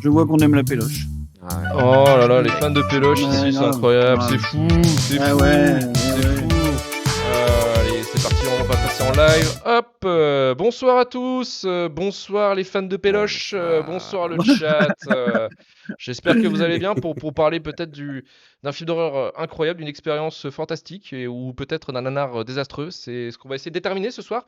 Je vois qu'on aime la péloche. Ah ouais. Oh là là, les fans de Péloche Ouais, ici, c'est grave, incroyable, grave. c'est fou, c'est Ah fou, ouais, c'est ouais. fou. Allez, c'est parti, on va passer en live. Hop, bonsoir à tous, bonsoir les fans de Péloche, bonsoir le chat. J'espère que vous allez bien pour parler peut-être d'un film d'horreur incroyable, d'une expérience fantastique ou peut-être d'un nanar désastreux. C'est ce qu'on va essayer de déterminer ce soir.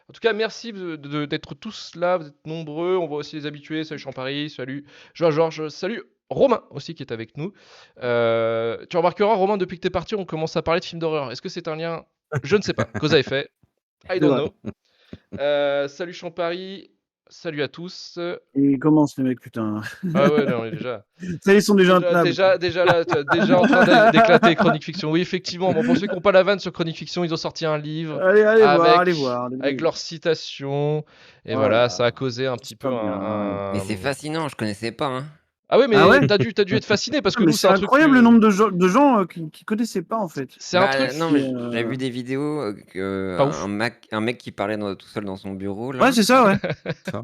En tout cas, merci d'être tous là, vous êtes nombreux. On voit aussi les habitués. Salut Champari, salut Georges, salut Romain aussi qui est avec nous. Tu remarqueras, Romain, depuis que t'es parti, on commence à parler de films d'horreur. Est-ce que c'est un lien? Je ne sais pas. Cause à effet. I C'est don't vrai. know. Salut Champari, salut à tous. Ils commencent les mecs, putain. Ah ouais, non, on est déjà. Ça, ils sont déjà intenables. Déjà là, déjà en train d'éclater Chronique Fiction. Oui, effectivement. Bon, pour ceux qui n'ont pas la vanne sur Chronique Fiction, ils ont sorti un livre Allez voir, allez avec, voir. avec leurs citations. Et Oh voilà, là, ça a causé un petit c'est peu pas bien. Mais c'est fascinant, je connaissais pas. Hein. Ah ouais, Ah mais ouais t'as dû être fasciné parce Ah, que mais nous, c'est c'est un truc incroyable le que... nombre de gens qui connaissaient pas, en fait. C'est un truc... Non, mais j'avais vu des vidéos Pas ouf. un mec qui parlait tout seul dans son bureau là. Ouais, c'est ça, ouais.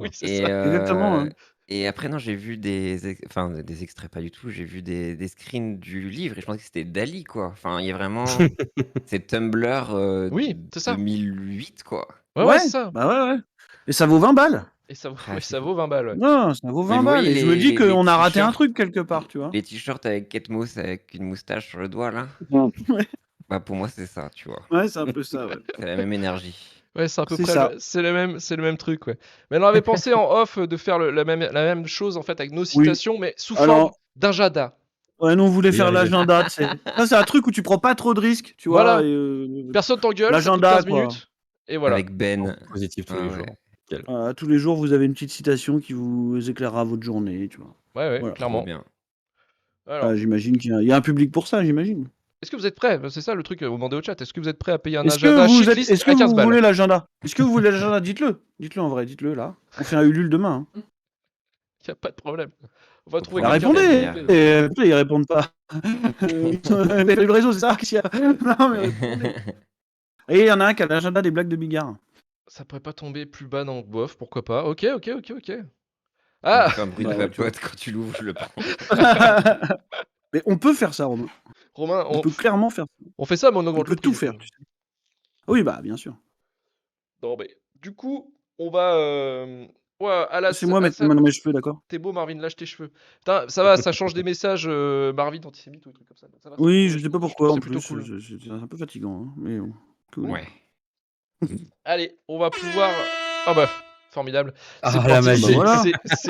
Oui, c'est Et, ça. Exactement. Hein. et après non, j'ai vu des extraits pas du tout. J'ai vu des screens du livre et je pensais que c'était Dali quoi. Enfin, il y a vraiment c'est Tumblr Oui, c'est ça. 2008 quoi. Ouais, c'est ça. Bah ouais. Et ça vaut 20 balles. Et ça vaut, Ah, oui, c'est ça fou. vaut 20 balles, ouais. Non, ça vaut Mais 20 vous balles. voyez Et je me dis les qu'on a raté un t-shirts, truc quelque part, tu vois. les t-shirts avec Kate Moss avec une moustache sur le doigt là. Ouais, Bah pour moi c'est ça, tu vois. ouais, c'est un peu ça, ouais. C'est la même énergie. Ouais, c'est à peu C'est près, ça. c'est le même truc, ouais. Mais on avait pensé en off de faire la même chose en fait avec nos Oui. citations, mais sous forme Alors, d'agenda. ouais, nous on voulait Oui, faire arrivé. l'agenda, tu sais. Ça, c'est un truc où tu prends pas trop de risques, tu vois. Voilà. Personne t'engueule, ça coûte L'agenda, 15 quoi. minutes. Et voilà. Avec Ben. Positif tous Ah les ouais. jours. Nickel. Voilà, tous les jours, vous avez une petite citation qui vous éclairera votre journée, tu vois. Ouais, Voilà. Trop clairement. bien. Alors, J'imagine qu'il y a un public pour ça, j'imagine. est-ce que vous êtes prêts? C'est ça le truc, vous demandez au chat. Est-ce que vous êtes prêts à payer un Est-ce que agenda vous shitlist à 15 balles? voulez l'agenda? Est-ce que vous voulez l'agenda? Dites-le. Dites-le en vrai, dites-le là. On fait un Ulule demain. Hein. Y a pas de problème. On va Faut trouver prendre un quelqu'un. Répondez. caviar. Et putain, ils répondent pas. Le réseau, c'est ça qu'il y a. Non, mais répondez. Et il y en a un qui a l'agenda des blagues de Bigard. Ça pourrait pas tomber plus bas dans bof, pourquoi pas. Ok. On Ah, fait un bruit Bah de ouais, tu vois. vapote quand tu l'ouvres, je le prends. Mais on peut faire ça, Romain. Romain, On peut clairement faire ça. on fait ça, mais on On augmente peut le prix. tout faire. Tu sais. Oui, bah bien sûr. Non, mais du coup, on va. Ouais, C'est moi mettre mes mains dans mes cheveux, d'accord? T'es beau, Marvin, lâche tes cheveux. Putain, ça va, ça change des messages, Marvin antisémite ou des trucs comme ça. Ça va, Oui, c'est je sais pas cool. pourquoi en C'est plutôt plus. cool. C'est un peu fatigant, hein, mais bon. Cool. Ouais. Allez, on va pouvoir. Ah bah, formidable. C'est Ah, la parti. magie. Bah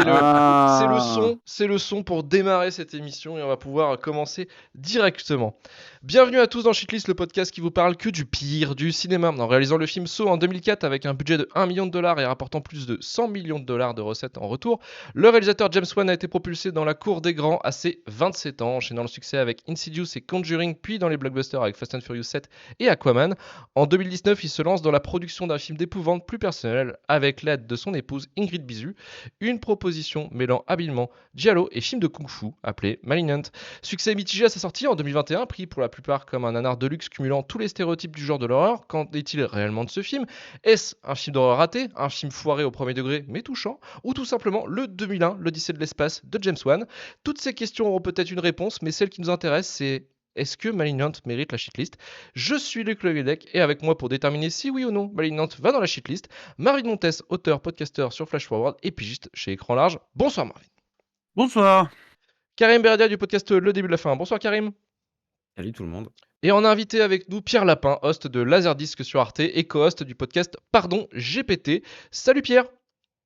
voilà. C'est le son pour démarrer cette émission et on va pouvoir commencer directement. Bienvenue à tous dans Shitlist, le podcast qui vous parle que du pire du cinéma. En réalisant le film Saw en 2004 avec un budget de 1 million de dollars et rapportant plus de 100 millions de dollars de recettes en retour, le réalisateur James Wan a été propulsé dans la cour des grands à ses 27 ans, enchaînant le succès avec Insidious et Conjuring, puis dans les blockbusters avec Fast and Furious 7 et Aquaman. En 2019, il se lance dans la production d'un film d'épouvante plus personnel avec l'aide de son épouse Ingrid Bisu, une proposition mêlant habilement giallo et film de kung-fu appelé Malignant. Succès mitigé à sa sortie en 2021, pris pour la plupart comme un nanar de luxe cumulant tous les stéréotypes du genre de l'horreur. Qu'en est-il réellement de ce film? Est-ce un film d'horreur raté, un film foiré au premier degré mais touchant, ou tout simplement le 2001, l'Odyssée de l'espace de James Wan? Toutes ces questions auront peut-être une réponse, mais celle qui nous intéresse, c'est: est-ce que Malignant mérite la shitlist? Je suis Luc Leguedec et avec moi pour déterminer si oui ou non Malignant va dans la shitlist, Marvin Montes, auteur, podcasteur sur Flash Forward et pigiste chez Écran Large. Bonsoir Marvin. Bonsoir. Karim Berdia du podcast Le Début de la Fin. Bonsoir Karim. Salut tout le monde. Et on a invité avec nous Pierre Lapin, host de Laserdisc sur Arte et co-host du podcast Pardon GPT. Salut Pierre.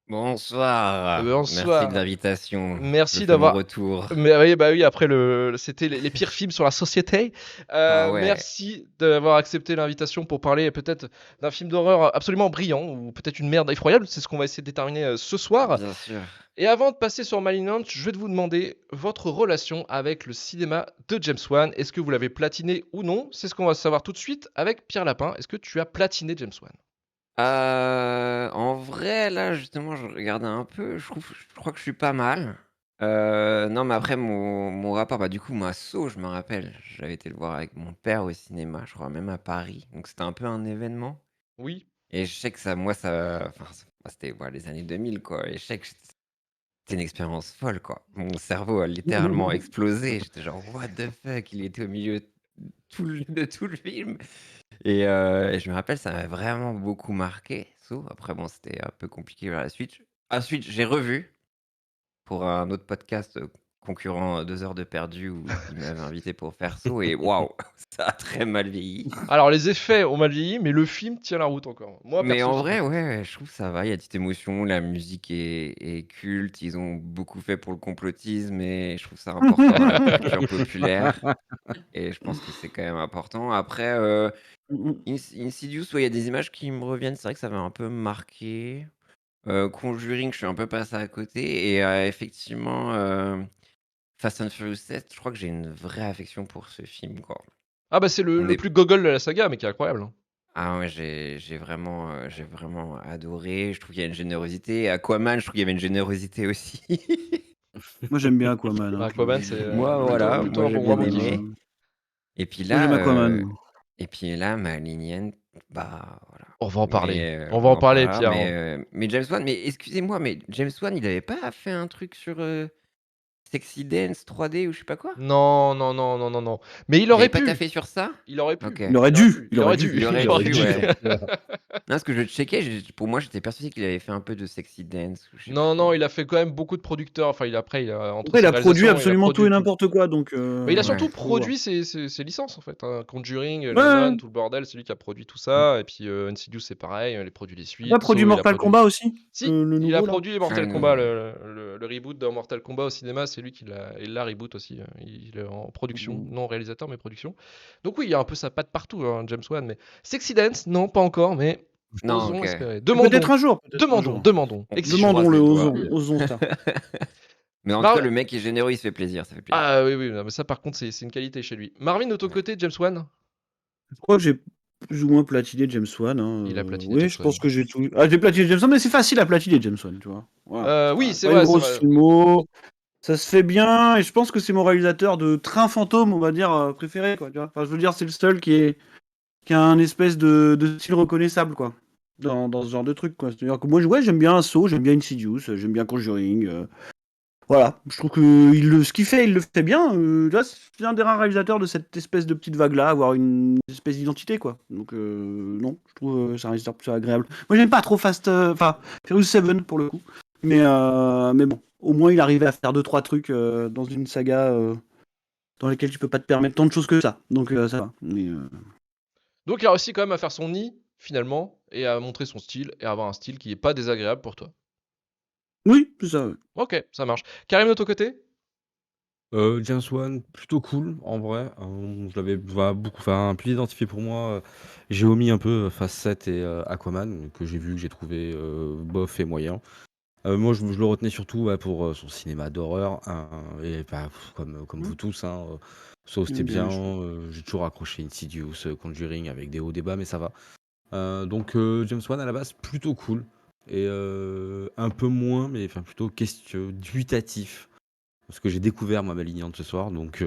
Bonsoir. Bonsoir. Merci de l'invitation. Merci Je fais d'avoir- mon retour. Mais oui, bah oui, après c'était les pires films sur la société. Ah ouais. Merci d'avoir accepté l'invitation pour parler peut-être d'un film d'horreur absolument brillant ou peut-être une merde effroyable. C'est ce qu'on va essayer de déterminer ce soir. Bien sûr. Et avant de passer sur Malignant, je vais vous demander votre relation avec le cinéma de James Wan. Est-ce que vous l'avez platiné ou non? C'est ce qu'on va savoir tout de suite avec Pierre Lapin. Est-ce que tu as platiné James Wan? En vrai, là, justement, je regardais un peu. Je crois que je suis pas mal. Non, mais après, mon rapport, bah, du coup, moi, Saw, je me rappelle, j'avais été le voir avec mon père au cinéma, je crois même à Paris. Donc, c'était un peu un événement. Oui. Et je sais que ça, enfin, c'était les années 2000, quoi. Et je sais que c'était une expérience folle, quoi. Mon cerveau a littéralement explosé. J'étais genre: «What the fuck?» Il était au milieu de tout le film et je me rappelle, ça m'avait vraiment beaucoup marqué, Saw. Après bon, c'était un peu compliqué vers la suite. Ensuite, j'ai revu pour un autre podcast, concurrent, 2 heures de perdu où il m'avait invité pour faire Saw et waouh, ça a très mal vieilli. Alors, les effets ont mal vieilli, mais le film tient la route encore. Moi, Mais perso, en je vrai, kiffe. ouais, je trouve que ça va, il y a de petite émotion, la musique est culte, ils ont beaucoup fait pour le complotisme et je trouve ça important dans la culture populaire et je pense que c'est quand même important. Après, Insidious, ouais, il y a des images qui me reviennent, c'est vrai que ça m'a un peu marqué. Conjuring, je suis un peu passé à côté et effectivement, Fast and Furious 7, je crois que j'ai une vraie affection pour ce film, quoi. Ah bah c'est On le est plus gogol de la saga, mais qui est incroyable, hein. Ah ouais, j'ai vraiment adoré. Je trouve qu'il y a une générosité. Aquaman, je trouve qu'il y avait une générosité aussi. Moi, j'aime bien Aquaman, Bah, hein, Aquaman, c'est Moi, plutôt, voilà, plutôt moi un j'ai bon, bien bon kiff. aimé. Et puis Moi, j'aime là, Aquaman, moi. Malignant, bah voilà. On va en parler. Mais On va on en en parler, parlera. Pierre, hein. Mais James Wan, mais excusez-moi, mais James Wan, il avait pas fait un truc sur Sexy Dance 3D ou je sais pas quoi? Non, non, non, non, non, non. Mais il Il avait aurait pas pu. taffé sur ça? Il aurait pu. Ok. Il aurait Il aurait dû, pu. il Il aurait aurait dû. dû. Il aurait Il aurait dû, dû. ouais. Non, parce que je checkais, pour moi, j'étais persuadé qu'il avait fait un peu de Sexy Dance ou je sais pas Non, non, quoi. il a fait quand même beaucoup de producteurs. Enfin, après, entre Après, il ses a produit réalisations, il a absolument tout produit et tout. n'importe quoi, donc Mais il a Ouais. surtout faut voir. produit ses licences en fait, hein. Conjuring, Ouais, La ouais. Nun, tout le bordel, c'est lui qui a produit tout ça. Et puis Insidious, c'est pareil, il a produit les Il a pas suites. produit Saw, il a Mortal produit. Kombat aussi, Si, le il a nouveau là. produit Ah, Mortal le Kombat, nouveau. le reboot de Mortal Kombat au cinéma, c'est lui il l'a reboot aussi. Il est en production, non réalisateur, mais production. Donc oui, il y a un peu sa patte partout, hein, James Wan. Mais Sexy Dance, non, pas encore, mais Non, osons ok. espérer. Peut-être un jour, peut-être un Demandons, jour. demandons. On Exigeons. croise Demandons-le, les doigts. osons ça. Mais en tout Mar- cas, le mec est généreux, il se fait plaisir, ça fait plaisir. Ah oui, oui, non, mais ça par contre, c'est une qualité chez lui. Marvin, de ton Ouais. côté, James Wan? Je crois que j'ai plus ou moins platiné James Wan, hein, Il a platiné oui, James je Wan. pense que j'ai tout. Ah, j'ai platiné James Wan, mais c'est facile à platiner James Wan, tu vois. Voilà. Oui, c'est Pas une vrai, c'est grosse vrai. filmo, ça se fait bien, et je pense que c'est mon réalisateur de Train Fantôme, on va dire, préféré, quoi, tu vois. Enfin, je veux dire, c'est le seul qui a un espèce de style reconnaissable, quoi, dans ce genre de truc, quoi. C'est-à-dire que moi, ouais, j'aime bien Saw, j'aime bien Insidious, j'aime bien Conjuring, voilà, je trouve que ce qu'il fait, il le fait bien. Là, c'est un des rares réalisateurs de cette espèce de petite vague-là, avoir une espèce d'identité, quoi. Donc, non, je trouve c'est un réalisateur plus agréable. Moi, j'aime pas trop enfin, Furious 7 pour le coup. Mais bon, au moins, il arrivait à faire 2-3 trucs dans une saga dans lesquels tu peux pas te permettre tant de choses que ça. Donc, ça va. Donc il a réussi quand même à faire son nid, finalement, et à montrer son style, et à avoir un style qui est pas désagréable pour toi. Oui, c'est ça. Ouais. Ok, ça marche. Karim, de ton côté? James Wan, plutôt cool en vrai. Je l'avais beaucoup, enfin, plus identifié pour moi. J'ai omis un peu Phase 7 et Aquaman, que j'ai vu, que j'ai trouvé bof et moyen. Moi, je le retenais surtout pour son cinéma d'horreur, hein, et bah, comme vous tous, hein, Saw c'était J'aime bien bien. les choses. J'ai toujours accroché Insidious, Conjuring avec des hauts débats, mais ça va. Donc James Wan à la base plutôt cool et un peu moins, mais enfin plutôt dubitatif. Parce que j'ai découvert moi Malignante ce soir, donc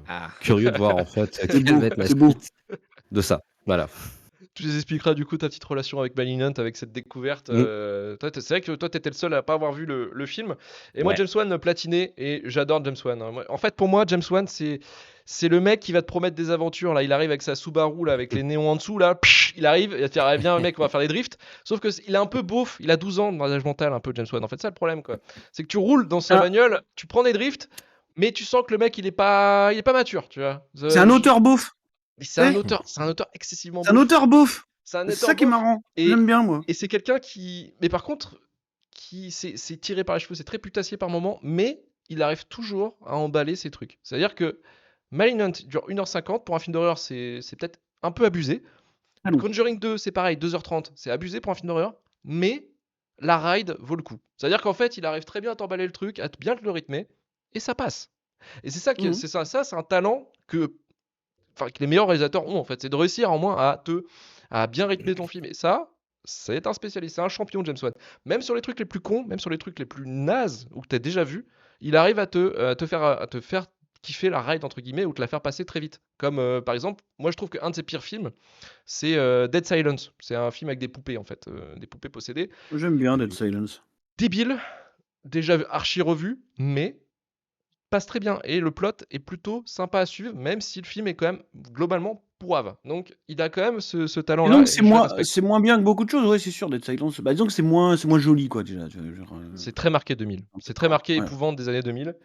Ah. curieux de voir en fait C'est quelle beau, va être la c'est beau. suite de ça. Voilà. Tu nous expliqueras du coup ta petite relation avec Malignant, avec cette découverte. C'est vrai que toi, t'étais le seul à pas avoir vu le film. Et moi, Ouais. James Wan platiné, et j'adore James Wan, hein. En fait, pour moi, James Wan, c'est le mec qui va te promettre des aventures. Là, il arrive avec sa Subaru, là, avec les néons en dessous, là. Il arrive, il va te dire, viens, mec, on va faire des drifts. Sauf que il est un peu beauf, il a 12 ans dans l'âge mental, un peu, James Wan. En fait, c'est ça le problème, quoi. C'est que tu roules dans sa Ah. bagnole, tu prends des drifts, mais tu sens que le mec, il est pas mature, tu vois. C'est un auteur beauf. C'est un auteur excessivement C'est un beauf. auteur beauf. C'est un C'est auteur ça qui est beauf. marrant. Et- J'aime bien, moi. Et c'est quelqu'un qui. Mais par contre, c'est tiré par les cheveux, c'est très putassier par moment, mais il arrive toujours à emballer ses trucs. C'est-à-dire que Malignant dure 1h50. Pour un film d'horreur, c'est peut-être un peu abusé. Ah non. Conjuring 2, c'est pareil, 2h30. C'est abusé pour un film d'horreur, mais la ride vaut le coup. C'est-à-dire qu'en fait, il arrive très bien à t'emballer le truc, à bien te le rythmer, et ça passe. Et c'est ça, Mhm. ça, c'est un talent que les meilleurs réalisateurs ont en fait, c'est de réussir en moins à bien rythmer ton film. Et ça, c'est un spécialiste, c'est un champion, James Wan. Même sur les trucs les plus cons, même sur les trucs les plus nazes ou que tu as déjà vu, il arrive à te faire kiffer la ride entre guillemets ou te la faire passer très vite. Comme par exemple, moi je trouve qu'un de ses pires films, c'est Dead Silence. C'est un film avec des poupées en fait, des poupées possédées. J'aime bien Dead Silence. Débile, déjà archi revu, mais passe très bien. Et le plot est plutôt sympa à suivre, même si le film est quand même globalement pourrave. Donc, il a quand même ce Et talent-là donc et je le respecte. c'est moins bien que beaucoup de choses, ouais, c'est sûr, Dead Silence. Bah, disons que c'est moins joli, quoi, déjà. Genre, C'est très marqué 2000. un peu C'est très marqué ouais. épouvante des années 2000.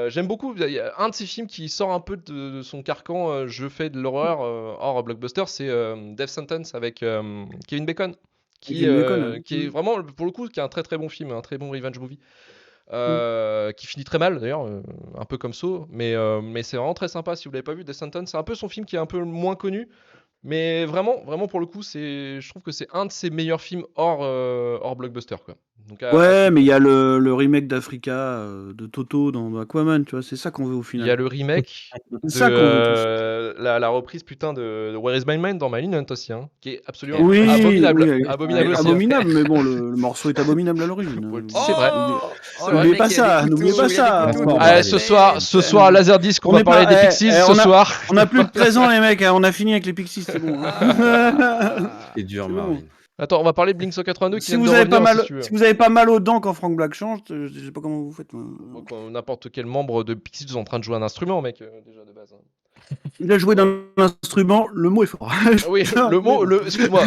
J'aime beaucoup. Il y a un de ces films qui sort un peu de son carcan. Je fais de l'horreur hors blockbuster. C'est Death Sentence avec Kevin Bacon, Avec Kevin Bacon. qui est vraiment pour le coup qui est un très très bon film, un très bon revenge movie. Mm. Qui finit très mal d'ailleurs, un peu comme Saw, mais c'est vraiment très sympa si vous l'avez pas vu. Death Sentence, c'est un peu son film qui est un peu moins connu, mais vraiment, vraiment pour le coup, je trouve que c'est un de ses meilleurs films hors blockbuster quoi. Donc à Ouais, suivre. mais il y a le remake d'Africa de Toto dans Aquaman, tu vois, c'est ça qu'on veut au Il y a final. le remake C'est de ça qu'on veut tous. la reprise putain de Where is My Mind dans Malignant aussi, hein, qui est absolument Quelle Oui, abominable, oui, abominable aussi. abominable, mais bon, le morceau est abominable à l'origine. Ouais, c'est vrai. Oh, C'est le vrai. N'oubliez mec, pas il a des ça, couteaux, n'oubliez pas il a des ça. couteaux Non, dans mais sa Ce soir, tête. à Laserdisc, on va parler des Pixies ce on soir. a plus de 13 ans les mecs, hein, on a fini avec les Pixies, c'est bon. Ah. C'est dur, C'est bon. Marvin. Attends, on va parler de Blink 182 qui Si viennent de vous avez pas revenir aussi, mal, si tu veux. si vous avez pas mal aux dents quand Frank Black change, je sais pas comment vous faites. Moi. Quand n'importe quel membre de Pixies est en train de jouer un instrument, mec, déjà de base. Hein. Il a joué d'un instrument, le mot est fort. Ah oui, le mot, excuse-moi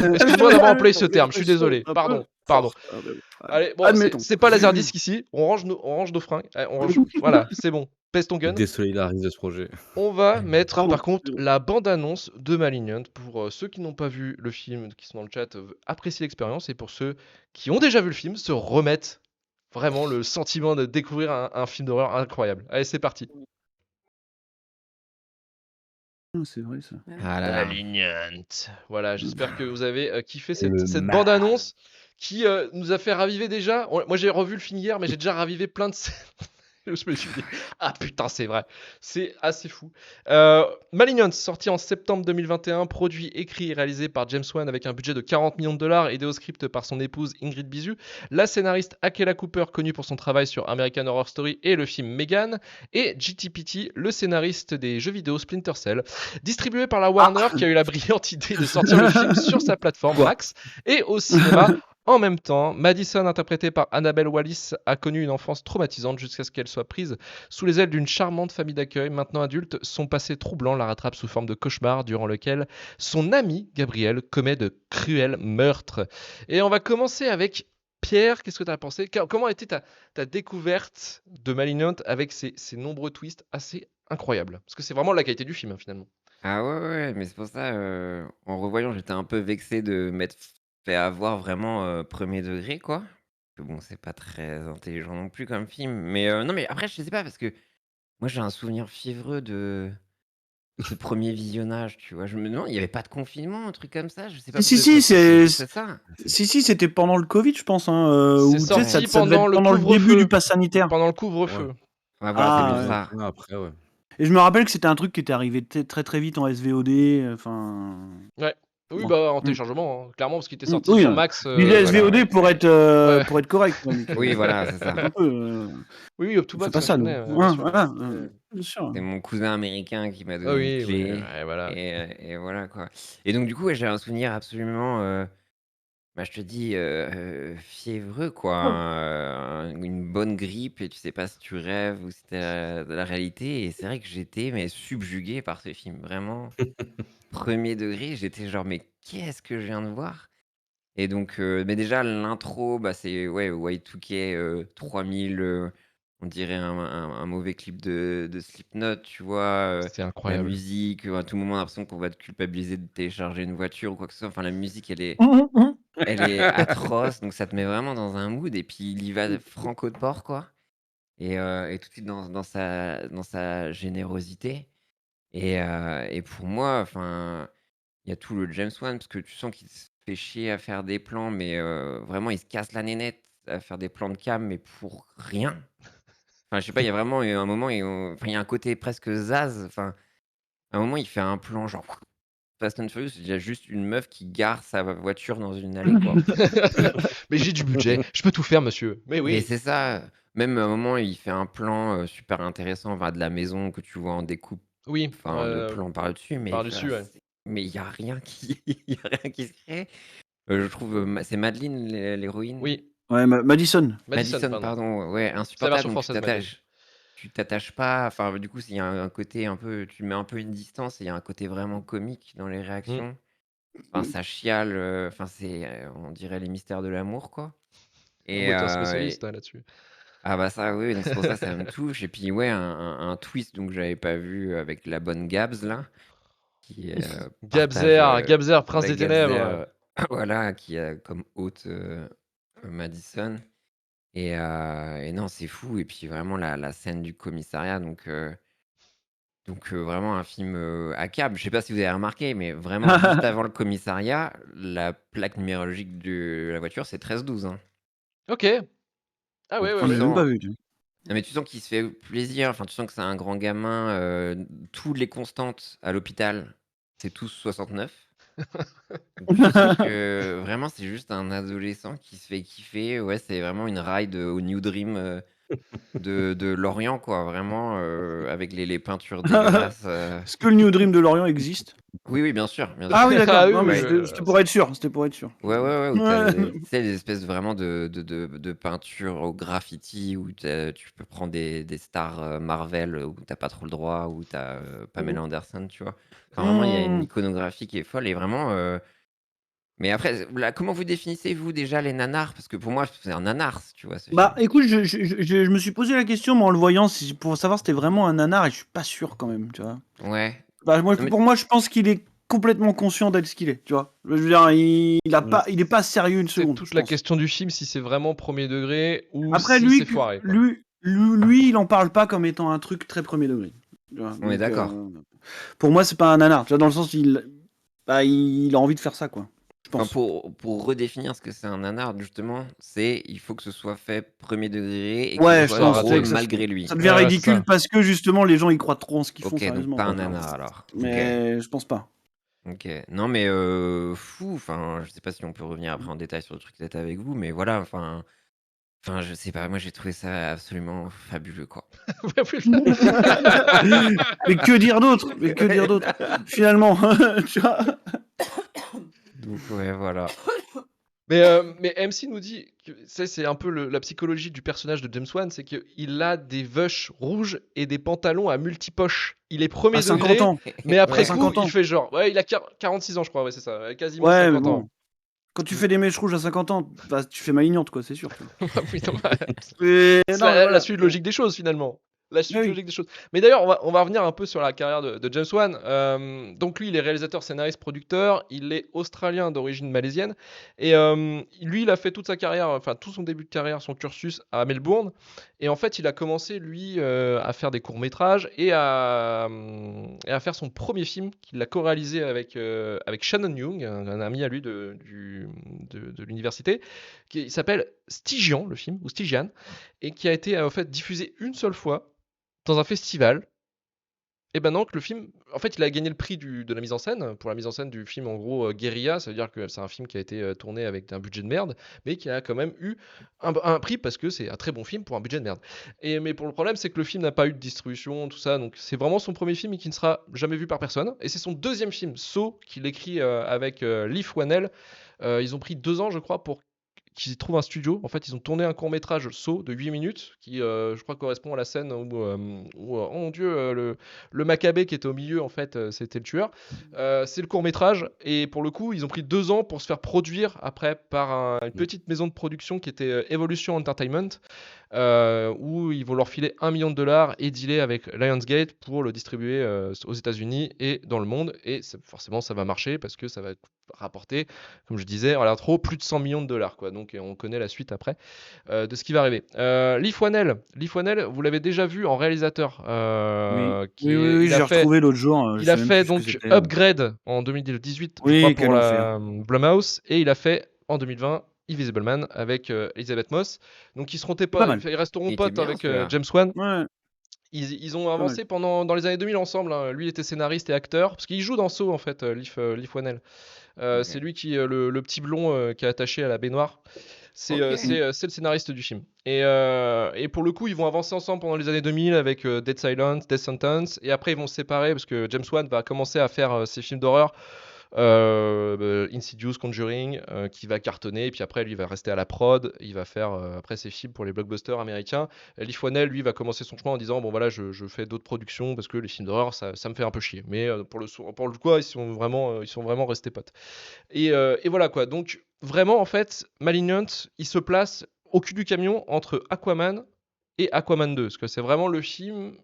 d'avoir employé ce terme, je suis désolé. Pardon. Allez, bon, Admettons. c'est pas Laserdisc ici, on range nos fringues. Allez, voilà, c'est bon, pèse ton gun. Désolidarise de ce projet. On va mettre Pardon. par contre la bande-annonce de Malignant pour ceux qui n'ont pas vu le film, qui sont dans le chat, apprécier l'expérience, et pour ceux qui ont déjà vu le film, se remettre vraiment le sentiment de découvrir un film d'horreur incroyable. Allez, c'est parti. C'est vrai ça. Ah là là. Malignant. Voilà, j'espère que vous avez kiffé Le cette mal. bande-annonce qui nous a fait raviver déjà. Moi, j'ai revu le film hier, mais j'ai déjà ravivé plein de scènes. Je me suis dit, ah putain, c'est vrai. C'est assez fou. Malignant, sorti en septembre 2021, produit, écrit et réalisé par James Wan avec un budget de 40 millions de dollars, aidé au script par son épouse Ingrid Bisu, la scénariste Akela Cooper, connue pour son travail sur American Horror Story et le film Megan, et GTPT, le scénariste des jeux vidéo Splinter Cell. Distribué par la Warner, qui a eu la brillante idée de sortir le film sur sa plateforme Max et au cinéma. En même temps, Madison, interprétée par Annabelle Wallis, a connu une enfance traumatisante jusqu'à ce qu'elle soit prise sous les ailes d'une charmante famille d'accueil. Maintenant adulte, son passé troublant la rattrape sous forme de cauchemar durant lequel son ami Gabriel commet de cruels meurtres. Et on va commencer avec Pierre. Qu'est-ce que tu as pensé? Comment a été ta découverte de Malignant avec ces nombreux twists assez incroyables? Parce que c'est vraiment la qualité du film, hein, finalement. Ah ouais, mais c'est pour ça, en revoyant, j'étais un peu vexé de m'être fait avoir vraiment premier degré, quoi. Que bon, c'est pas très intelligent non plus comme film. Mais non, mais après, je sais pas, parce que moi, j'ai un souvenir fiévreux de ce premier visionnage, tu vois. Je me demande, il n'y avait pas de confinement, un truc comme ça? Je sais pas, Si, peut-être si, c'est ça. si, c'était pendant le Covid, je pense. Hein, C'est ou tu sais, sorti ça devait être pendant le début du pass sanitaire. Pendant le couvre-feu. Ouais, voilà, c'est Ah, pour ouais. ça. Après, ouais. Et je me rappelle que c'était un truc qui était arrivé très très vite en SVOD. Enfin. Ouais. Oui, Bon. bah en téléchargement, hein, clairement, parce qu'il était sorti Oui, sur Max. je disais voilà, SVOD ouais. pour être Ouais. pour être correct. Quoi, donc, Oui, voilà, c'est ça. un peu, Oui, Up to on fait Max, pas ouais, je ça, nous. connais, bien Hein, sûr. voilà, Ouais. bien sûr. C'est mon cousin américain qui m'a donné Ah une oui, clé. ouais, voilà. Et voilà, quoi. Et donc, du coup, ouais, j'ai un souvenir absolument, bah, je te dis, fiévreux, quoi. Une bonne grippe et tu sais pas si tu rêves ou si c'est la réalité. Et c'est vrai que j'étais mais subjugué par ce film. Vraiment, premier degré, j'étais genre, mais qu'est-ce que je viens de voir? Et donc, mais déjà, l'intro, bah, c'est ouais, Y2K 3000, on dirait un mauvais clip de Slipknot, tu vois? C'était La incroyable. musique, à tout moment, on a l'impression qu'on va te culpabiliser de télécharger une voiture ou quoi que ce soit. Enfin, la musique, elle est atroce, donc ça te met vraiment dans un mood et puis il y va franco de port, quoi. Et tout de suite dans sa générosité et pour moi, enfin, il y a tout le James Wan parce que tu sens qu'il se fait chier à faire des plans, mais vraiment, il se casse la nénette à faire des plans de cam, mais pour rien. Enfin, je sais pas, il y a vraiment un moment et enfin, il y a un côté presque Zaz. Enfin, à un moment, il fait un plan genre Fast and Furious, il y a juste une meuf qui gare sa voiture dans une allée, quoi. Mais j'ai du budget, je peux tout faire, monsieur. Mais Mais oui. c'est ça. Même à un moment, il fait un plan super intéressant, enfin, de la maison que tu vois en découpe, Oui, enfin le plan par-dessus, mais par-dessus, ouais. mais il y a rien qui il y a rien qui se crée. Je trouve, c'est Madeleine l'héroïne? Oui. Ouais, Madison. Madison, pardon. pardon, ouais, C'est la insupportable. version Donc française, Madeleine. tu t'attaches pas. Enfin, du coup, il y a un côté un peu, tu mets un peu une distance et il y a un côté vraiment comique dans les Mm. réactions. Enfin, ça chiale. Enfin, on dirait les mystères de l'amour, quoi. Ah Et, ouais, t'es un et- spécialiste hein, là-dessus. ah bah ça, oui, donc c'est pour ça me touche. Et puis ouais, un twist donc que j'avais pas vu avec la bonne Gabs là, qui partage Gabzer, Prince bah, des Ténèbres. Gabzer, voilà, qui a comme hôte Madison. Et non, c'est fou. Et puis vraiment la scène du commissariat, donc vraiment un film à câble. Je sais pas si vous avez remarqué, mais vraiment juste avant le commissariat, la plaque numérologique de la voiture, c'est 13-12. Hein. Ok. Ah ouais, Donc ouais, On tu l'a ouais. même sens. pas vu. Tu vois. Non, mais tu sens qu'il se fait plaisir. Enfin, tu sens que c'est un grand gamin. Toutes les constantes à l'hôpital, c'est tous 69. Donc tu sens que vraiment c'est juste un adolescent qui se fait kiffer. Ouais, c'est vraiment une ride au New Dream de Lorient, quoi. Vraiment avec les peintures dégueulasses. Est-ce que le New Dream de Lorient existe? Oui, oui, bien sûr, bien Ah sûr. oui, d'accord. Ah oui, Non, mais oui, Ouais. c'était pour être sûr. C'était pour être sûr. Ouais, ouais, ouais, où t'as Ouais. tu sais, des espèces vraiment de peintures au graffiti où tu peux prendre des stars Marvel où t'as pas trop le droit, où t'as Pamela Anderson, tu vois. Enfin, vraiment, il y a une iconographie qui est folle et vraiment. Mais après, là, comment vous définissez, vous, déjà, les nanars? Parce que pour moi, c'est un nanar, tu vois, ce Bah, film. écoute, je me suis posé la question, mais en le voyant, pour savoir si c'était vraiment un nanar, et je suis pas sûr quand même, tu vois. Ouais. Bah, Non, mais pour moi, je pense qu'il est complètement conscient d'être ce qu'il est, tu vois. Je veux dire, il est pas sérieux une C'est seconde, toute je la pense. question du film, si c'est vraiment premier degré ou Après, si c'est foiré, quoi. lui, il en parle pas comme étant un truc très premier degré. Tu vois. on est Donc, d'accord. pour moi, c'est pas un nanar, tu vois, dans le sens, il a envie de faire ça, quoi. Je Enfin, pense. pour redéfinir ce que c'est un nanar, justement, il faut que ce soit fait premier degré et que ce Ouais, je Faut soit pas pense. rater. drôle Que malgré ça lui. devient Ouais, c'est ridicule ça. parce que justement, les gens, ils croient trop en ce qu'ils font, Ok, donc sérieusement, pas un quoi, tu vois. nanar alors. Ok. Mais je pense pas. Ok. Non, mais fou. Enfin, je sais pas si on peut revenir après en détail sur le truc peut-être avec vous, mais voilà. Enfin, je sais pas. Moi, j'ai trouvé ça absolument fabuleux, quoi. Ouais, oui. Mais que dire d'autre? Mais que dire d'autre? Finalement, tu vois. Donc ouais, voilà. Mais MC nous dit que c'est un peu la psychologie du personnage de James Wan, c'est qu'il a des vush rouges et des pantalons à multipoches. Il est premier À 50 degré, ans. mais À après coup, 50 il ans. fait genre, ouais, il a 46 ans, je crois, ouais, c'est ça, quasiment Ouais, mais 50 ans. bon. Quand tu fais des mèches rouges à 50 ans, bah, tu fais malignante, quoi, c'est sûr. Tu vois. Oui, non, bah, Et c'est non, mais la voilà. suite logique des choses finalement. La suite Oui. logique des choses. Mais d'ailleurs, on va revenir un peu sur la carrière de James Wan. Donc lui, il est réalisateur, scénariste, producteur. Il est australien d'origine malaisienne. Et lui, il a fait toute sa carrière, enfin tout son début de carrière, son cursus à Melbourne. Et en fait, il a commencé, lui, à faire des courts-métrages et à faire son premier film qu'il a co-réalisé avec Shannon Young, un ami à lui de l'université, qui s'appelle Stygian, le film, ou Stygian, et qui a été en fait diffusé une seule fois dans un festival. Et ben donc le film, en fait, il a gagné le prix de la mise en scène, pour la mise en scène du film en gros Guérilla, ça veut dire que c'est un film qui a été tourné avec un budget de merde, mais qui a quand même eu un prix parce que c'est un très bon film pour un budget de merde. Mais pour le problème, c'est que le film n'a pas eu de distribution, tout ça, donc c'est vraiment son premier film et qui ne sera jamais vu par personne. Et c'est son deuxième film, Saw, qu'il écrit avec Leif Whannell. Ils ont pris 2 ans, je crois, pour qu'ils trouvent un studio. En fait, ils ont tourné un court métrage Saw de 8 minutes qui, je crois, correspond à la scène où oh mon dieu, le Maccabée qui était au milieu, en fait, c'était le tueur. C'est le court métrage et pour le coup, ils ont pris 2 ans pour se faire produire après par une petite maison de production qui était Evolution Entertainment. Où ils vont leur filer $1 million et dealer avec Lionsgate pour le distribuer aux États-Unis et dans le monde. Et forcément, ça va marcher parce que ça va rapporter, comme je disais à l'intro, plus de $100 millions, quoi. Donc on connaît la suite après de ce qui va arriver. Leif Whannell, vous l'avez déjà vu en réalisateur. Oui, Il a j'ai fait, retrouvé l'autre jour. Je il sais a même fait plus ce que donc c'était. Upgrade en 2018, je Oui, crois, quel pour enfer. la Blumhouse, et il a fait en 2020 Invisible Man avec Elizabeth Moss. Donc Pas mal. ils resteront Il était potes bien avec celui-là. James Wan. Ouais, Ils ont pas mal. avancé dans les années 2000 ensemble. Hein. Lui, il était scénariste et acteur. Parce qu'il joue dans Saw, en fait, Leif Whannell. Ok. C'est lui qui le petit blond qui est attaché à la baignoire. C'est Ok. c'est le scénariste du film. Et pour le coup, ils vont avancer ensemble pendant les années 2000 avec Dead Silence, Death Sentence. Et après, ils vont se séparer parce que James Wan va commencer à faire ses films d'horreur Insidious, Conjuring, qui va cartonner, et puis après lui il va rester à la prod, il va faire après ses films pour les blockbusters américains. Lee Whannell lui va commencer son chemin en disant bon voilà je fais d'autres productions parce que les films d'horreur ça me fait un peu chier. Mais pour le coup ils sont vraiment restés potes. Et voilà quoi. Donc vraiment en fait Malignant il se place au cul du camion entre Aquaman et Aquaman 2, parce que c'est vraiment le film.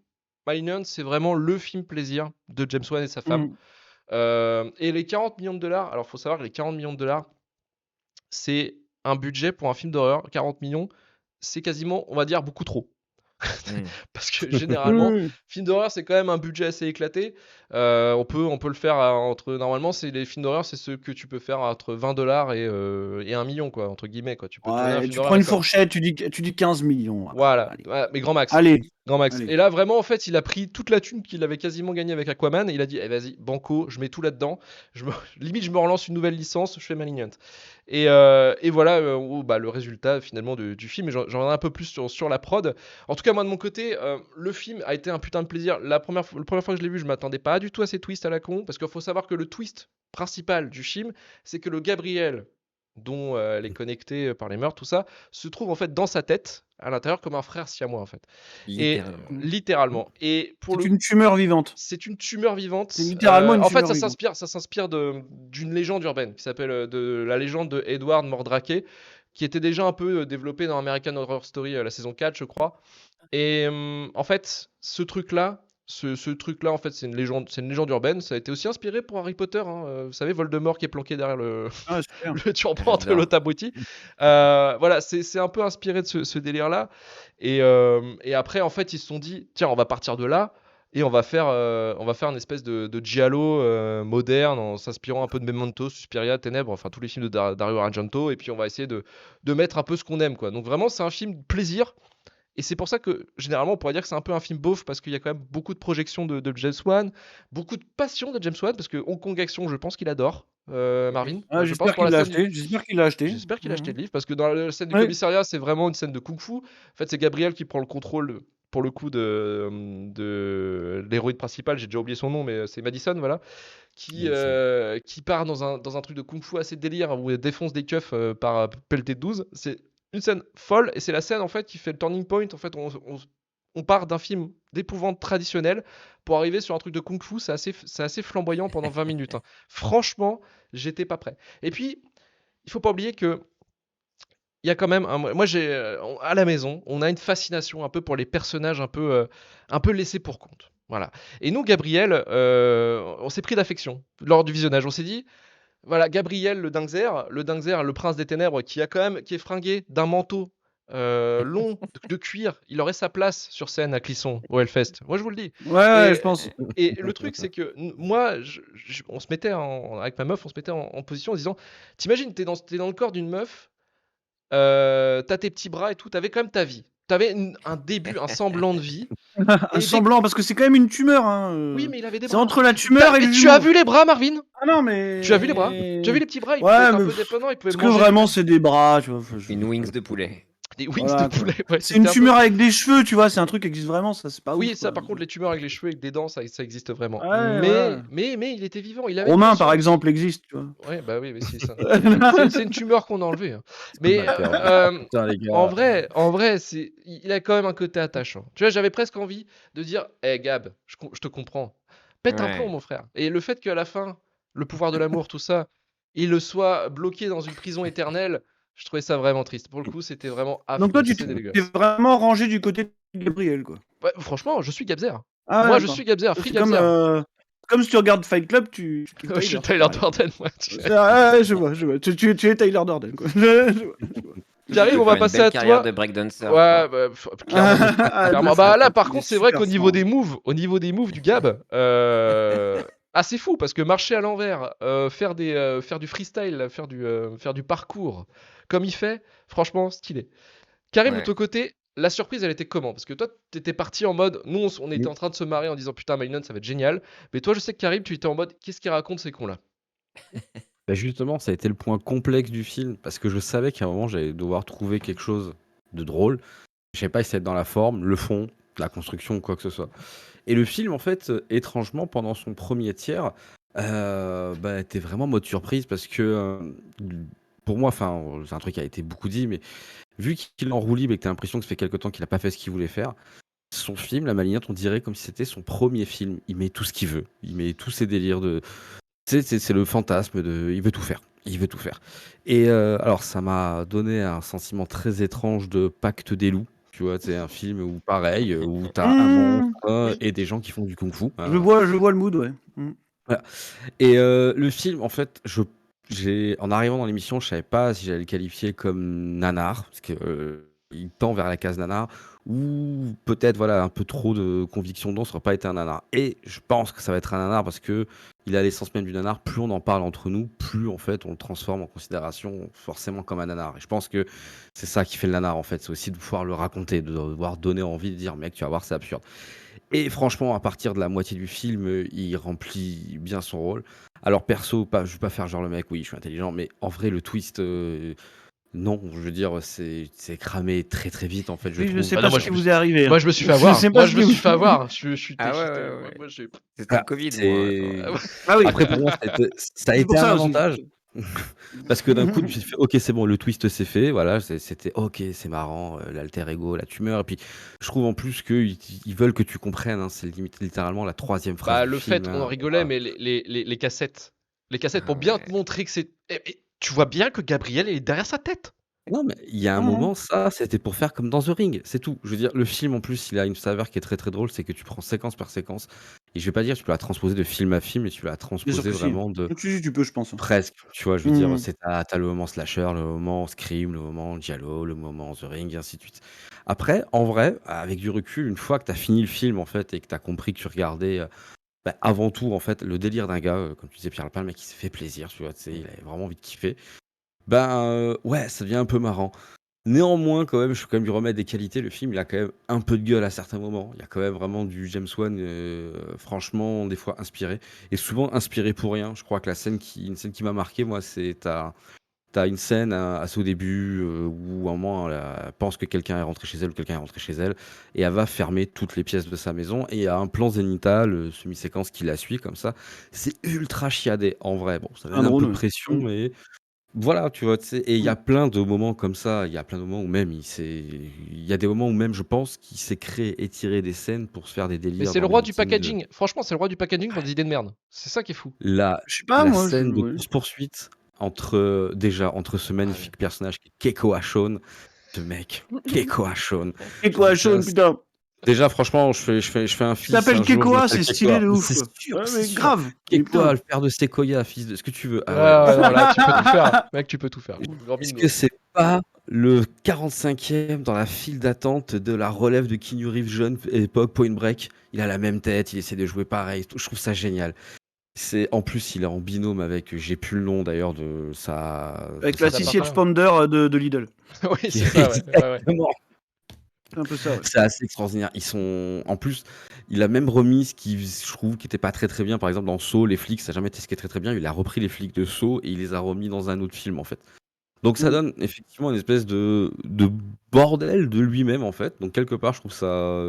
Malignant c'est vraiment le film plaisir de James Wan et sa femme. Et les 40 millions de dollars, alors faut savoir que les 40 millions de dollars, c'est un budget pour un film d'horreur. 40 millions, c'est quasiment, on va dire, beaucoup trop. Parce que généralement, film d'horreur, c'est quand même un budget assez éclaté. On peut le faire normalement, c'est les films d'horreur, c'est ceux que tu peux faire entre 20 dollars et 1 million, quoi, entre guillemets, quoi. Tu peux tourner un film Tu d'horreur prends une à ça. fourchette, tu dis 15 millions. Voilà, Allez. ouais, mais grand max. Allez. Grand max. Allez. Et là, vraiment, en fait, il a pris toute la thune qu'il avait quasiment gagnée avec Aquaman et il a dit, vas-y, banco, je mets tout là-dedans. Limite, je me relance une nouvelle licence, je fais Malignant. Et voilà le résultat finalement du film. Et j'en reviendrai un peu plus sur la prod. En tout cas, moi de mon côté, le film a été un putain de plaisir. La première fois que je l'ai vu, je m'attendais pas du tout à ces twists à la con. Parce qu'il faut savoir que le twist principal du film, c'est que le Gabriel, dont elle est connectée par les meurtres, tout ça, se trouve en fait dans sa tête, à l'intérieur, comme un frère siamois en fait. Littéralement. Et littéralement. Et pour C'est une tumeur vivante. c'est une tumeur vivante. C'est littéralement une En fait, tumeur ça s'inspire d'une légende urbaine qui s'appelle de la légende de Edward Mordrake, qui était déjà un peu développée dans American Horror Story la saison 4, je crois. Et en fait, ce truc-là, en fait, c'est une légende urbaine. Ça a été aussi inspiré pour Harry Potter. Hein. Vous savez, Voldemort qui est planqué derrière le turban entre J'adore. l'autre abruti. Voilà, c'est un peu inspiré de ce délire-là. Et après, en fait, ils se sont dit, tiens, on va partir de là et on va faire une espèce de giallo moderne en s'inspirant un peu de Memento, Suspiria, Ténèbres, enfin tous les films de Dario Argento. Et puis on va essayer de mettre un peu ce qu'on aime, quoi. Donc vraiment, c'est un film plaisir. Et c'est pour ça que, généralement, on pourrait dire que c'est un peu un film beauf, parce qu'il y a quand même beaucoup de projections de James Wan, beaucoup de passion de James Wan, parce que Hong Kong Action, je pense qu'il adore. Marvin, je pense J'espère pour qu'il la l'a scène acheté. J'espère qu'il l'a acheté. J'espère qu'il a acheté le livre, parce que dans la scène du Ouais. commissariat, c'est vraiment une scène de kung-fu. En fait, c'est Gabriel qui prend le contrôle, pour le coup, de l'héroïne principale, j'ai déjà oublié son nom, mais c'est Madison, voilà, qui part dans un truc de kung-fu assez délire, où elle défonce des keufs par pelleté de 12. C'est une scène folle, et c'est la scène en fait qui fait le turning point. En fait, on part d'un film d'épouvante traditionnel pour arriver sur un truc de kung-fu. C'est assez flamboyant pendant 20 minutes. Hein. Franchement, j'étais pas prêt. Et puis, il faut pas oublier que il y a quand même moi j'ai à la maison, on a une fascination un peu pour les personnages un peu laissés pour compte. Voilà. Et nous, Gabriel, on s'est pris d'affection lors du visionnage. On s'est dit, voilà, Gabriel le Dingzer, le prince des ténèbres, qui est fringué d'un manteau long de cuir, il aurait sa place sur scène à Clisson au Hellfest. Moi, je vous le dis. Ouais, je pense. Et le truc, c'est que moi, on se mettait avec ma meuf, on se mettait en position en disant, t'imagines, t'es dans le corps d'une meuf, t'as tes petits bras et tout, t'avais quand même ta vie. T'avais un début, un semblant de vie. Un semblant, parce que c'est quand même une tumeur. Hein. Oui, mais il avait des C'est bras. entre la tumeur et Mais le tu as jumeau. vu les bras, Marvin? Ah non, mais. Tu as vu les bras? Tu as vu les petits bras? Ils Ouais, pouvaient être un mais peu dépendants, ils pouvaient Est-ce que manger vraiment c'est des bras, tu vois Une wings de poulet. des wings Voilà, de poulet. Ouais, C'est une c'était un peu- tumeur avec des cheveux, tu vois, c'est un truc qui existe vraiment, ça c'est pas Oui, ouf. ça, quoi. par contre, les tumeurs avec les cheveux, avec des dents, ça existe vraiment. Ouais, mais, voilà. mais il était vivant. Il avait Romain, conscience. par exemple, existe, tu vois. Ouais, bah oui, mais c'est ça. C'est une tumeur qu'on a enlevée. Hein. Mais Putain, les gars. en vrai, il a quand même un côté attachant. Tu vois, j'avais presque envie de dire, hé Gab, je te comprends. Pète un Ouais. plomb, mon frère. Et le fait qu'à la fin, le pouvoir de l'amour, tout ça, il le soit bloqué dans une prison éternelle, je trouvais ça vraiment triste. Pour le coup, c'était vraiment affreux. Donc toi, tu c'était t'es dégueulasse. vraiment rangé du côté de Gabriel, quoi. Ouais, franchement, je suis Gabzer. Ah, Moi, je d'accord. suis Gabzer, free C'est comme, Gabzer. comme si tu regardes Fight Club, tu Je suis Tyler Durden, moi. Je vois. Tu es Tyler Durden, quoi. Je vois. J'arrive, on va passer à carrière toi. de breakdancer. Ouais, bah, clairement. Clairement. Bah là, par Il est contre, c'est vrai super qu'au niveau fort. des moves du Gab, assez fou parce que marcher à l'envers, faire du freestyle, faire du parcours comme il fait, franchement stylé. Karim, de Ouais. ton côté, la surprise, elle était comment? Parce que toi, t'étais parti en mode, nous, on était en train de se marrer en disant putain, Malignant, ça va être génial. Mais toi, je sais que Karim, tu étais en mode, qu'est-ce qu'ils racontent ces cons-là? Bah justement, ça a été le point complexe du film, parce que je savais qu'à un moment, j'allais devoir trouver quelque chose de drôle. Je savais pas si c'était dans la forme, le fond, la construction ou quoi que ce soit. Et le film, en fait, étrangement, pendant son premier tiers, Bah, tu vraiment en mode surprise parce que, pour moi, enfin, c'est un truc qui a été beaucoup dit, mais vu qu'il est en roue libre et que tu as l'impression que ça fait quelque temps qu'il a pas fait ce qu'il voulait faire, son film, La Malignante, on dirait comme si c'était son premier film. Il met tout ce qu'il veut. Il met tous ses délires de tu sais, c'est le fantasme de il veut tout faire. Il veut tout faire et alors ça m'a donné un sentiment très étrange de Pacte des loups, tu vois? C'est un film où pareil, où tu as un Mmh. monstre et des gens qui font du kung-fu, Je vois le mood, ouais. voilà. Et le film, en fait, j'ai en arrivant dans l'émission, je savais pas si j'allais le qualifier comme nanar, parce que, il tend vers la case nanar ou peut-être, voilà, un peu trop de conviction dedans, ça aurait pas été un nanar et je pense que ça va être un nanar parce qu'il a l'essence même du nanar. Plus on en parle entre nous, plus, en fait, on le transforme en considération forcément comme un nanar et je pense que c'est ça qui fait le nanar, en fait. C'est aussi de pouvoir le raconter, de devoir donner envie de dire: «Mec, tu vas voir, c'est absurde». Et franchement, à partir de la moitié du film, il remplit bien son rôle. Alors perso, pas je vais pas faire genre le mec: «Oui, je suis intelligent», mais en vrai le twist, non, je veux dire, c'est cramé très, très vite en fait, je Oui, je trouve. sais Bah pas non, moi ce je qui me vous suis est arrivé, moi hein. je me suis fait Je avoir. sais Moi pas je ce me qui suis vous fait avoir. Ah ouais, J'étais ouais, ouais. moi j'ai C'était le Ah, Covid, moi, attends. c'est Ah oui, après pour moi, ça a c'est été pour un ça aussi. avantage parce que d'un coup, je me suis fait: «OK, c'est bon, le twist c'est fait», voilà, c'était OK, c'est marrant, l'alter ego, la tumeur et puis je trouve en plus qu'ils veulent que tu comprennes, hein, c'est limite littéralement la troisième phrase bah, du le film, fait, on en hein, rigolait, mais les cassettes. Les cassettes Ah pour bien te ouais. montrer que c'est tu vois bien que Gabriel est derrière sa tête. Non, mais il y a un Mmh. moment, ça, c'était pour faire comme dans The Ring, c'est tout. Je veux dire, le film, en plus, il a une saveur qui est très, très drôle, c'est que tu prends séquence par séquence et je vais pas dire, tu peux la transposer de film à film, mais tu peux la Bien sûr transposer que si. vraiment de Si, si, tu peux, je pense. presque, tu vois? Je veux dire, Mmh. c'est tu le moment slasher, le moment scream, le moment giallo, le moment The Ring et ainsi de suite. Après, en vrai, avec du recul, une fois que tu as fini le film, en fait, et que tu as compris que tu regardais, bah, avant tout, en fait, le délire d'un gars, comme tu disais, Pierre Lapin, le mec qui s'est fait plaisir, tu vois? Tu sais, il avait vraiment envie de kiffer. Ben, ouais, ça devient un peu marrant. Néanmoins, quand même, je peux quand même lui remettre des qualités. Le film, il a quand même un peu de gueule à certains moments. Il y a quand même vraiment du James Wan, franchement, des fois inspiré. Et souvent inspiré pour rien. Je crois que une scène qui m'a marqué, moi, c'est t'as une scène assez au début où un moment elle pense que quelqu'un est rentré chez elle ou quelqu'un est rentré chez elle et elle va fermer toutes les pièces de sa maison et il y a un plan zénital, semi-séquence qui la suit comme ça. C'est ultra chiadé en vrai. Bon, ça Un donne un peu drone, de ouais. pression, Mmh. mais voilà, tu vois? Tu sais? Et il y Mmh. a plein de moments comme ça, il y a plein de moments où même il y a des moments où même je pense qu'il s'est créé et tiré des scènes pour se faire des Mais délires c'est dans le les roi du meetings de packaging. Franchement, c'est le roi du packaging pour des idées de merde. C'est ça qui est fou. la Je sais pas, la moi, scène de ouais. course-poursuite entre, déjà entre ce Ah ouais. magnifique personnage qui est Keiko Ashone, ce mec, Keiko Ashone, Et je quoi, putain, Sean, putain? déjà franchement, je fais un Il fils, s'appelle un jour je Kekoa, m'appelle c'est stylé Kekoa. de Mais ouf, quoi. Ouais, c'est mais sûr, grave. Mais Kekoa, putain. le père de Sequoia, fils de ce que tu veux. Ouais, Ah ouais, non, ouais, non, là, tu peux tout faire. Mec, tu peux tout faire. Grand est-ce bingo. que c'est pas le 45e dans la file d'attente de la relève de Keanu Reeves jeune, époque Point Break? Il a la même tête, il essaie de jouer pareil. Je trouve ça génial. En plus, il est en binôme avec, j'ai plus le nom d'ailleurs de Avec Ça la sa date femme. pas Sissy pas. Expander de Lidl. Oui, Qui c'est est ça, ouais. Ouais, ouais. exactement. C'est un peu ça, ouais. C'est assez extraordinaire. En plus, il a même remis ce qui, je trouve, qui était pas très très bien. Par exemple, dans Saw, les flics, ça n'a jamais été ce qui est très très bien. Il a repris les flics de Saw et il les a remis dans un autre film en fait. Donc ça Mmh. donne effectivement une espèce de bordel de lui-même en fait. Donc quelque part, je trouve ça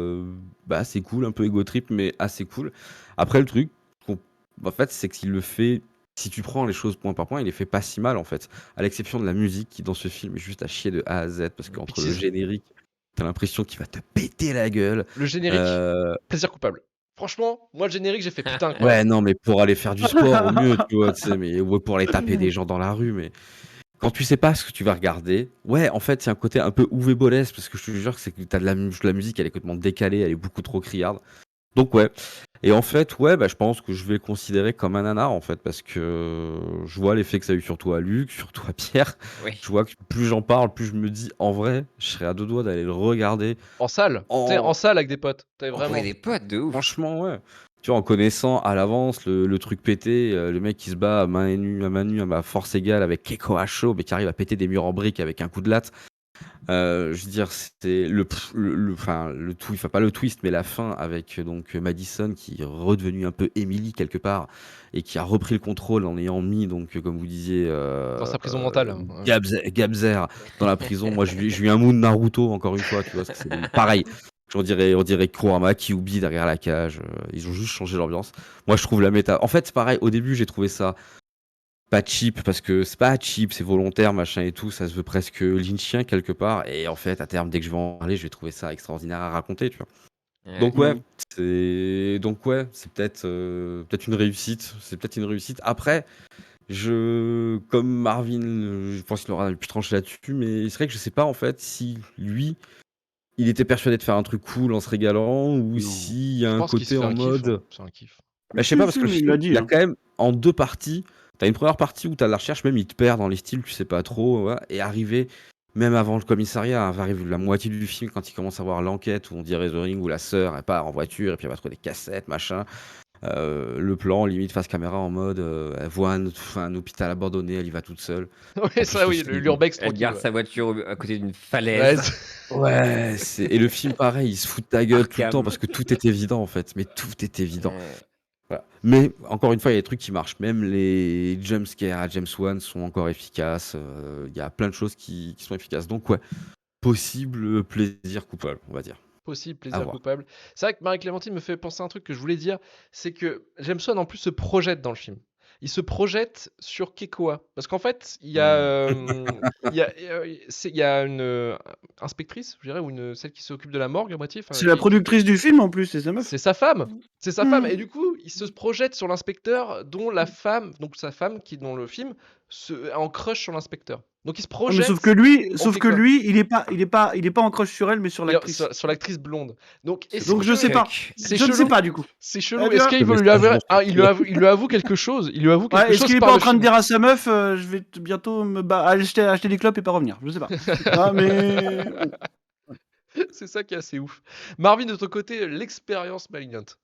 bah, assez cool, un peu ego trip, mais assez cool. Après le truc, qu'on- en fait, c'est qu'il le fait. Si tu prends les choses point par point, il les fait pas si mal en fait. À l'exception de la musique qui dans ce film est juste à chier de A à Z parce qu'entre le Pixies. générique, t'as l'impression qu'il va te péter la gueule. Le générique, Euh, plaisir coupable. Franchement, moi, le générique, j'ai fait putain, quoi. ouais, non, mais pour aller faire du sport au mieux, tu vois, tu sais, mais ou pour aller taper des gens dans la rue, mais quand tu sais pas ce que tu vas regarder, ouais, en fait, c'est un côté un peu Uwe Boll parce que je te jure que c'est que t'as la musique, elle est complètement décalée, elle est beaucoup trop criarde. Donc ouais. Et en fait, ouais, bah, je pense que je vais le considérer comme un nanar en fait, parce que je vois l'effet que ça a eu surtout à Luc, surtout à Pierre. Je Oui. vois que plus j'en parle, plus je me dis, en vrai, je serais à deux doigts d'aller le regarder. En salle. Tu sais, en En... salle avec des potes. T'es Envoyer vraiment. des potes, de ouf. Franchement, ouais. Tu vois, en connaissant à l'avance le truc pété, le mec qui se bat à main nue, à force égale avec Keiko Asho, mais qui arrive à péter des murs en briques avec un coup de latte. Je veux dire, c'était enfin, le twist, enfin pas le twist, mais la fin avec donc Madison qui est redevenue un peu Emily quelque part et qui a repris le contrôle en ayant mis donc comme vous disiez Dans sa prison mentale. Ouais. Gabzer dans la prison. Moi, je lui ai un mood Naruto encore une fois, tu vois, parce que c'est pareil. On dirait Kurama qui oublie derrière la cage. Ils ont juste changé l'ambiance. Moi, je trouve la méta. En fait, c'est pareil. Au début, j'ai trouvé ça pas cheap parce que c'est pas cheap, c'est volontaire, machin et tout. Ça se veut presque lynchien quelque part. Et en fait, à terme, dès que je vais en parler, je vais trouver ça extraordinaire à raconter, tu vois. Ouais. Donc ouais, c'est peut-être une réussite. C'est peut-être une réussite. Après, comme Marvin, je pense qu'il aura pu trancher là-dessus, mais c'est vrai que je sais pas en fait si lui, il était persuadé de faire un truc cool en se régalant ou Non. s'il y a Je un pense qu'il se côté fait en un kiff. mode. C'est un kiff. Bah, je sais pas parce Si, que le mais il film, l'a dit. il a Hein. quand même en deux parties. T'as une première partie où t'as la recherche, même il te perd dans les styles, tu sais pas trop, ouais, et arrivé même avant le commissariat, arrive la moitié du film quand il commence à voir l'enquête où on dirait The Ring où la sœur elle part en voiture et puis elle va trouver des cassettes, machin. Le plan limite face caméra en mode elle voit un hôpital abandonné, elle y va toute seule. Ouais, plus, ça, le oui, film, l'urbex Elle tranquille. garde Ouais. sa voiture à côté d'une Ouais, falaise. Ouais, et le film pareil, il se fout de ta gueule tout le temps Arkham. parce que tout est évident en fait, mais tout est évident. Ouais. Voilà. Mais encore une fois, il y a des trucs qui marchent. Même les jumpscares à James Wan sont encore efficaces. Il y a plein de choses qui sont efficaces. Donc ouais, possible plaisir coupable, on va dire. Possible, À plaisir voir. coupable. C'est vrai que Marie-Clémentine me fait penser à un truc que je voulais dire, c'est que James Wan en plus se projette dans le film. Il se projette sur Kekoa. Parce qu'en fait, il y a une inspectrice, je dirais, ou celle qui s'occupe de la morgue à moitié. C'est la productrice du film en plus, c'est sa meuf. C'est sa femme. C'est sa femme. Mm. Et du coup, il se projette sur l'inspecteur dont la femme, donc sa femme qui dans le film, est en crush sur l'inspecteur. Donc il se Ah, mais projette sauf que lui, il est pas en crush sur elle, mais sur l'actrice. sur l'actrice blonde. Donc est-ce Donc je que sais pas. c'est Je ne chelou. sais pas du coup. C'est chelou. Eh bien, Est-ce qu'il le veut lui message avouer dont c'est il lui avoue quelque chose. Il lui avoue quelque Ouais, est-ce chose qu'il est par pas en le train de film. dire à sa meuf, je vais bientôt acheter des clopes et pas revenir. Je sais pas. Ah, mais C'est ça qui est assez ouf. Marvin, de ton côté, l'expérience Malignante.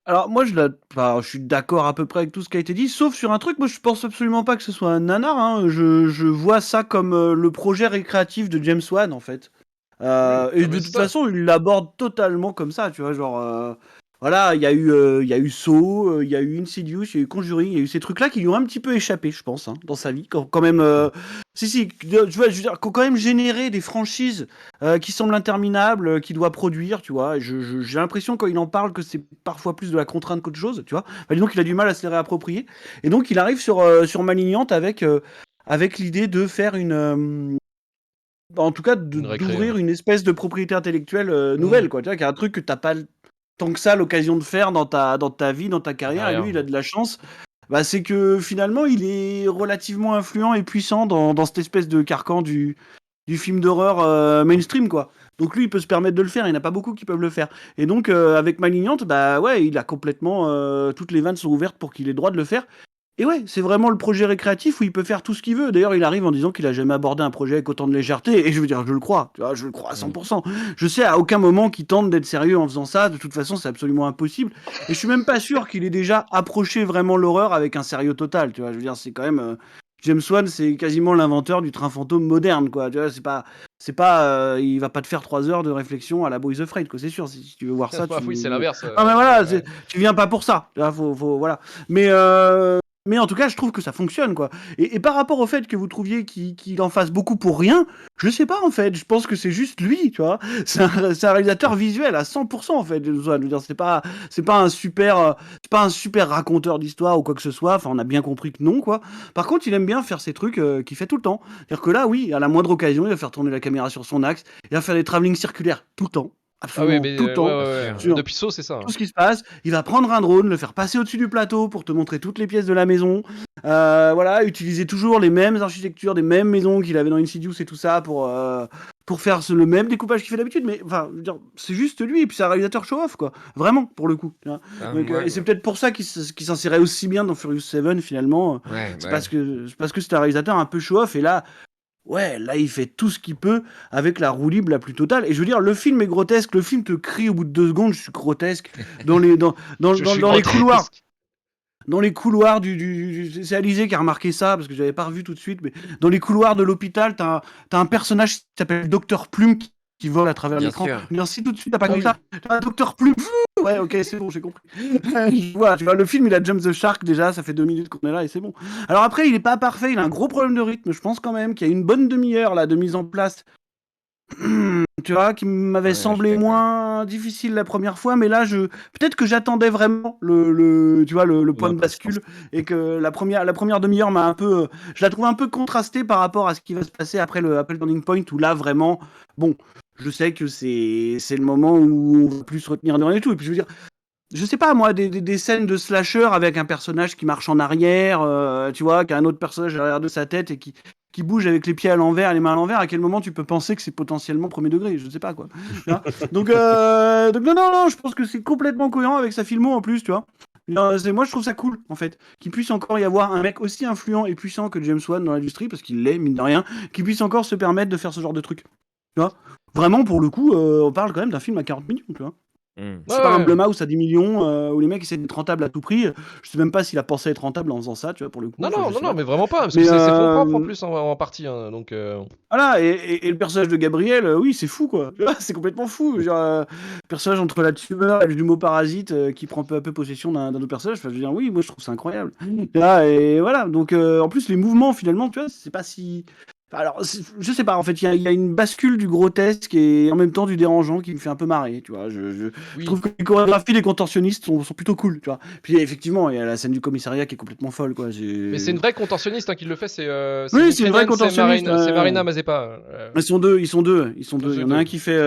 alors moi je suis d'accord à peu près avec tout ce qui a été dit, sauf sur un truc. Moi je pense absolument pas que ce soit un nanar. Hein. Je vois ça comme le projet récréatif de James Wan en fait. Et Ah, mais de c'est toute ça. façon, il l'aborde totalement comme ça, tu vois, genre, voilà, il y a eu Saw, il y a eu Insidious, il y a eu Conjuring, il y a eu ces trucs-là qui lui ont un petit peu échappé, je pense, hein, dans sa vie, quand même, si, tu vois, je veux dire, quand même généré des franchises qui semblent interminables, qu'il doit produire, tu vois, et j'ai l'impression quand il en parle que c'est parfois plus de la contrainte qu'autre chose, tu vois, enfin, disons qu'il a du mal à se les réapproprier, et donc il arrive sur Malignante avec l'idée de faire en tout cas Une récré, d'ouvrir une espèce de propriété intellectuelle nouvelle, quoi, tu vois, qui est un truc que t'as pas tant que ça l'occasion de faire dans ta vie, dans ta carrière, et Derrière. lui il a de la chance, bah, c'est que finalement il est relativement influent et puissant dans cette espèce de carcan du film d'horreur mainstream, quoi. Donc lui il peut se permettre de le faire, il n'y en a pas beaucoup qui peuvent le faire. Et donc avec Malignante, bah ouais, il a complètement toutes les vannes sont ouvertes pour qu'il ait le droit de le faire. Et ouais, c'est vraiment le projet récréatif où il peut faire tout ce qu'il veut. D'ailleurs, il arrive en disant qu'il a jamais abordé un projet avec autant de légèreté. Et je veux dire, je le crois. Tu vois, je le crois à 100%. Je sais à aucun moment qu'il tente d'être sérieux en faisant ça. De toute façon, c'est absolument impossible. Et je suis même pas sûr qu'il ait déjà approché vraiment l'horreur avec un sérieux total. Tu vois, je veux dire, c'est quand même James Wan, c'est quasiment l'inventeur du train fantôme moderne, quoi. Tu vois, il va pas te faire 3 heures de réflexion à la Boys Afraid, quoi. C'est sûr. Si tu veux voir ça, Ah, oui, c'est l'inverse. ah mais voilà, Ouais. tu viens pas pour ça. Là, voilà. Mais en tout cas, je trouve que ça fonctionne, quoi. Et par rapport au fait que vous trouviez qu'il en fasse beaucoup pour rien, je sais pas, en fait. Je pense que c'est juste lui, tu vois. C'est un réalisateur visuel à 100%, en fait. Je veux dire, c'est pas un super raconteur d'histoire ou quoi que ce soit. Enfin, on a bien compris que non, quoi. Par contre, il aime bien faire ces trucs qu'il fait tout le temps. C'est-à-dire que là, oui, à la moindre occasion, il va faire tourner la caméra sur son axe. Il va faire des travelling circulaires tout le temps. Ah oui, Absolument mais tout le temps. ouais. Sur Depuis Saw, c'est ça. tout ce qui se passe, il va prendre un drone, le faire passer au-dessus du plateau pour te montrer toutes les pièces de la maison. Voilà, utiliser toujours les mêmes architectures, des mêmes maisons qu'il avait dans Insidious et tout ça pour faire le même découpage qu'il fait d'habitude. Mais enfin, je veux dire, c'est juste lui, et puis c'est un réalisateur show-off, quoi. Vraiment, pour le coup. Tu vois. Ah, Donc, ouais, et c'est peut-être pour ça qu'il s'insérait aussi bien dans Furious 7 finalement. ouais, C'est ouais. parce que c'est un réalisateur un peu show-off, et là. Ouais, là, il fait tout ce qu'il peut avec la roue libre la plus totale. Et je veux dire, le film est grotesque. Le film te crie au bout de 2 secondes, je suis grotesque. Dans les, dans, dans, Je dans, suis dans les grotesque. couloirs. Dans les couloirs c'est Alizé qui a remarqué ça, parce que j'avais pas revu tout de suite, mais dans les couloirs de l'hôpital, t'as un personnage qui s'appelle Docteur Plume qui vole à travers Bien l'écran. sûr. Je veux dire, si tout de suite t'as pas Ah vu oui. ça, t'as un Docteur Plume. Ouais, ok, c'est bon, j'ai compris. Je vois, tu vois, le film, il a Jump the Shark déjà, ça fait 2 minutes qu'on est là et c'est bon. Alors après, il est pas parfait, il a un gros problème de rythme, je pense quand même qu'il y a une bonne demi-heure là de mise en place tu vois, qui m'avait Ouais, je suis semblé d'accord. moins difficile la première fois, mais là, peut-être que j'attendais vraiment tu vois, le Ton point de impatience. bascule et que la première demi-heure m'a un peu, je la trouve un peu contrastée par rapport à ce qui va se passer après le turning point où là, vraiment, bon, je sais que c'est le moment où on va plus se retenir devant et tout. Et puis, je veux dire, je sais pas moi, des scènes de slasher avec un personnage qui marche en arrière, tu vois, qui a un autre personnage à l'arrière de sa tête et qui bouge avec les pieds à l'envers et les mains à l'envers, à quel moment tu peux penser que c'est potentiellement premier degré, je sais pas quoi. Tu vois. Donc non, non, non, je pense que c'est complètement cohérent avec sa filmo en plus, tu vois. Moi je trouve ça cool en fait, qu'il puisse encore y avoir un mec aussi influent et puissant que James Wan dans l'industrie, parce qu'il l'est, mine de rien, qui puisse encore se permettre de faire ce genre de truc. Tu vois. Vraiment, pour le coup, on parle quand même d'un film à 40 millions, tu vois. Hmm. C'est pas un Ouais. Blumhouse à 10 millions où les mecs essaient d'être rentables à tout prix. Je sais même pas s'il a pensé être rentable en faisant ça, tu vois, pour le coup. Non, Enfin, non, je non, sais non, pas mais quoi. vraiment pas, parce que Mais c'est fonds propres en plus en partie, hein, donc voilà, et le personnage de Gabriel, oui, c'est fou quoi. Tu vois, c'est complètement fou. Genre, personnage entre la tumeur et le jumeau parasite qui prend peu à peu possession d'un autre personnage. Enfin, je veux dire, oui, moi je trouve ça incroyable. Là, et voilà, donc en plus, les mouvements finalement, tu vois, c'est pas si. Enfin, alors, je sais pas, en fait, il y a une bascule du grotesque et en même temps du dérangeant qui me fait un peu marrer, tu vois. Je oui. trouve que les chorégraphies des contorsionnistes sont plutôt cool, tu vois. Puis effectivement, il y a la scène du commissariat qui est complètement folle, quoi. Mais c'est une vraie contorsionniste hein, qui le fait, c'est une Oui, c'est une vraie Ukrainienne, contorsionniste. C'est Marina Mazepa. Ils sont deux, ils sont deux, ils sont Dans deux. Il The y en a un Deux. qui fait,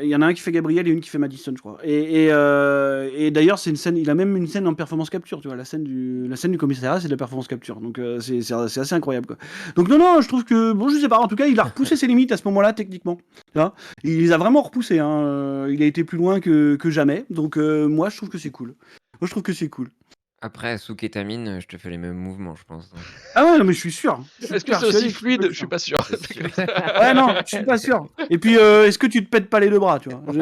il y en a un qui fait Gabriel et une qui fait Madison, je crois. Et d'ailleurs, c'est une scène. Il a même une scène en performance capture, tu vois. La scène du commissariat, c'est de la performance capture. Donc c'est assez incroyable, quoi. Donc non, non, je trouve que bon, je sais pas. En tout cas, il a repoussé ses limites à ce moment-là, techniquement. Tu vois. Il les a vraiment repoussées. Hein. Il a été plus loin que jamais. Donc moi, je trouve que c'est cool. Moi, je trouve que c'est cool. Après, sous kétamine, je te fais les mêmes mouvements, je pense, hein. Ah ouais, non, mais je suis sûr. Je suis Est-ce que c'est aussi persuadé que tu peux fluide? le Je suis faire. pas sûr. C'est sûr. Ouais, non, je suis pas sûr. Et puis, est-ce que tu te pètes pas les deux bras, tu vois? En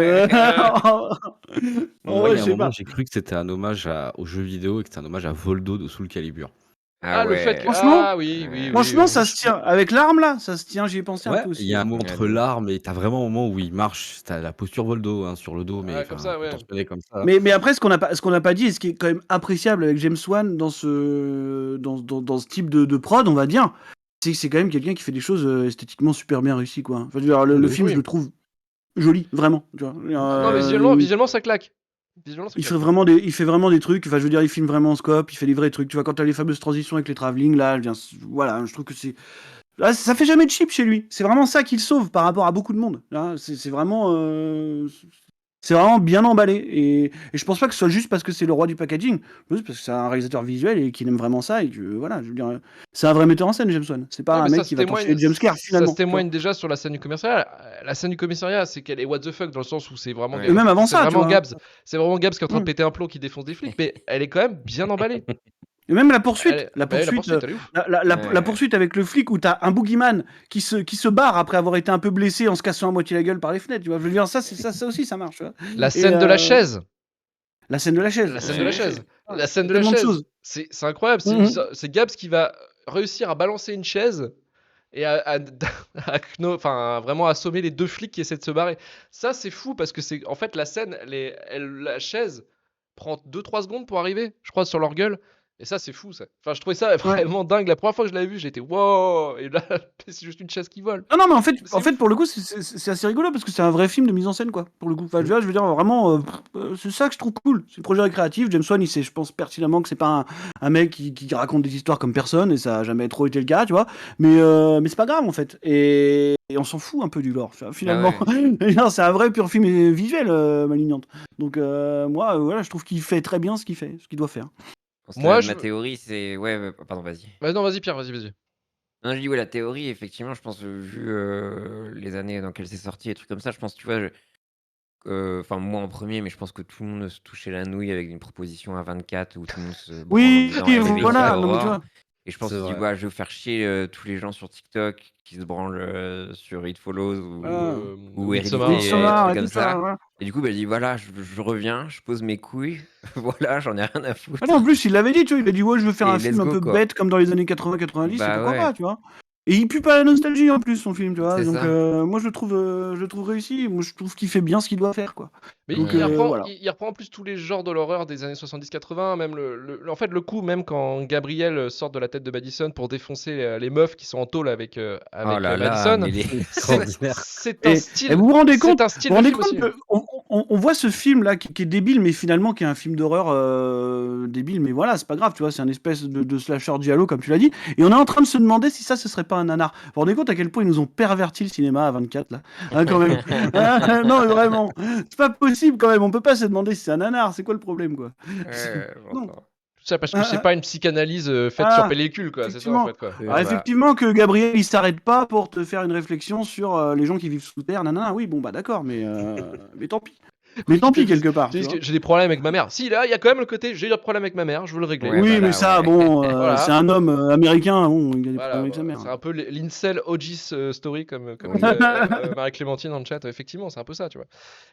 Moi, vrai, il je y a un sais moment, pas. j'ai cru que c'était un hommage aux jeux vidéo et que c'était un hommage à Voldo de Soul Calibur. Ah Ah, le fait que. ouais. Franchement, Ah, oui, oui, oui. franchement, oui. ça se tient. Avec l'arme, là, ça se tient. J'y ai pensé un Ouais, peu il aussi, y a ouais. un moment Ouais, entre de ouf. l'arme et t'as vraiment un moment où il marche. T'as la posture Voldo hein, sur le dos, mais Ah, comme enfin, ça, ouais. contorsionné comme ça. Mais après, ce qu'on n'a pas dit, et ce qui est quand même appréciable avec James Wan dans ce type de prod, on va dire, c'est que c'est quand même quelqu'un qui fait des choses esthétiquement super bien réussies, quoi. Enfin, je veux dire, De le ouf. film, je Oui. le trouve joli, vraiment. Tu vois. Non, mais visuellement, ça claque. Visuellement, ça claque. Il fait vraiment des trucs. Enfin, je veux dire, il filme vraiment en scope, il fait des vrais trucs. Tu vois, quand t'as les fameuses transitions avec les travelling, là, voilà, je trouve que c'est. Là, ça fait jamais de cheap chez lui. C'est vraiment ça qui le sauve par rapport à beaucoup de monde. Là, c'est vraiment bien emballé. Et je pense pas que ce soit juste parce que c'est le roi du packaging, juste parce que c'est un réalisateur visuel et qu'il aime vraiment ça. Et que, voilà, je veux dire, c'est un vrai metteur en scène, James Wan. C'est pas Ouais, un mais mec qui va torcher les jumpscares, ça se finalement. Tu vois. témoigne déjà sur la scène du commissariat. La scène du commissariat, c'est qu'elle est what the fuck dans le sens où c'est vraiment, Ouais. Et même avant c'est ça, tu vraiment vois. Gabs. C'est vraiment Gabs qui est en train de Mm. péter un plomb qui défonce des flics, mais elle est quand même bien emballée. Et même la poursuite, Bah, la poursuite, elle est ouf. la Ouais. poursuite avec le flic où t'as un boogeyman qui se barre après avoir été un peu blessé en se cassant à moitié la gueule par les fenêtres. Tu vois, je veux dire, ça aussi, ça marche. Tu vois. La Et scène de la chaise. la scène de la chaise. La scène de la chaise. Ah, La scène de la tellement de chaise. choses. C'est incroyable. Mhm. C'est Gabs qui va réussir à balancer une chaise et enfin, vraiment assommer les deux flics qui essaient de se barrer. Ça, c'est fou parce que c'est en fait la scène, la chaise prend 2-3 secondes pour arriver, je crois, sur leur gueule. Et ça, c'est fou, ça. Enfin, je trouvais ça Ouais. vraiment dingue. La première fois que je l'avais vu, j'étais wow. Et là, c'est juste une chaise qui vole. Non, non, mais en C'est fait, ouf. pour le coup, c'est assez rigolo parce que c'est un vrai film de mise en scène, quoi. Pour le coup, enfin, je veux dire, vraiment, c'est ça que je trouve cool. C'est un projet récréatif. James Wan, il sait, je pense pertinemment que c'est pas un mec qui raconte des histoires comme personne et ça a jamais trop été le cas, tu vois. Mais c'est pas grave en fait. Et on s'en fout un peu du lore, tu vois, Ah finalement. ouais. Non, c'est un vrai pur film visuel, Malignante. Donc moi, voilà, je trouve qu'il fait très bien ce qu'il fait, ce qu'il doit faire. Parce que Moi, ma théorie, c'est. Ouais, pardon, vas-y. Bah non, vas-y, Pierre, vas-y. Non, je dis, ouais, la théorie, effectivement, je pense, vu les années dans lesquelles c'est sorti, et trucs comme ça, je pense, tu vois, enfin, moi en premier, mais je pense que tout le monde se touchait la nouille avec une proposition à 24 où tout le monde se branle en Oui, disant Everything voilà. is Non, mais tu Horror. vois. Et je pense C'est qu'il dit, vrai. bah, je vais faire chier tous les gens sur TikTok qui se branlent sur It Follows Voilà. ou Midsommar. Hérédité, et Midsommar trucs et comme tout ça. ça. Voilà. Et du coup, bah, je dis, voilà, je reviens, je pose mes couilles, voilà, j'en ai rien à Ah non, en foutre. plus, il l'avait dit, tu vois, il a dit, ouais, je veux faire Et un let's film un go, peu quoi. bête comme dans les années 80-90, et Bah pourquoi ouais. pas, tu vois. Et il pue pas la nostalgie en plus, son film, tu vois. C'est Donc, ça. moi, je le trouve réussi. Moi, je trouve qu'il fait bien ce qu'il doit faire, quoi. Mais Donc, il reprend, voilà. il reprend en plus tous les genres de l'horreur des années 70-80, même en fait le coup, même quand Gabriel sort de la tête de Madison pour défoncer les meufs qui sont en tôle avec, Oh avec là là, Madison, mais les... c'est Extraordinaire. c'est un Et style, vous vous rendez c'est compte, un vous style vous de rendez film compte aussi. que on voit ce film là qui est débile, mais finalement qui est un film d'horreur débile, mais voilà, c'est pas grave, tu vois, c'est un espèce de slasher giallo comme tu l'as dit, et on est en train de se demander si ça ce serait pas un nanar. Vous vous rendez compte à quel point ils nous ont perverti le cinéma à 24 là, hein, quand même. Non, mais vraiment, c'est pas possible quand même. On peut pas se demander si c'est un nanar. C'est quoi le problème, quoi? Ouais, Non. j'entends. Tout ça parce que c'est pas une psychanalyse faite sur Ah, pellicule, quoi, c'est ça en effectivement. fait, quoi. C'est Alors, ça. effectivement que Gabriel il s'arrête pas pour te faire une réflexion sur les gens qui vivent sous terre. Nanana, oui, bon bah d'accord, mais tant pis. Mais tant pis quelque part, Tu tu dis vois. que j'ai des problèmes avec ma mère. Si, là, il y a quand même le côté j'ai des problèmes avec ma mère, je veux le régler. Ouais, Oui, voilà, mais ça, ouais. bon, Voilà. c'est un homme américain, bon, il a des Voilà, problèmes avec sa mère. c'est un peu l'incel OG's story, comme Oui. dit Marie-Clémentine dans le chat. Effectivement, c'est un peu ça, tu vois.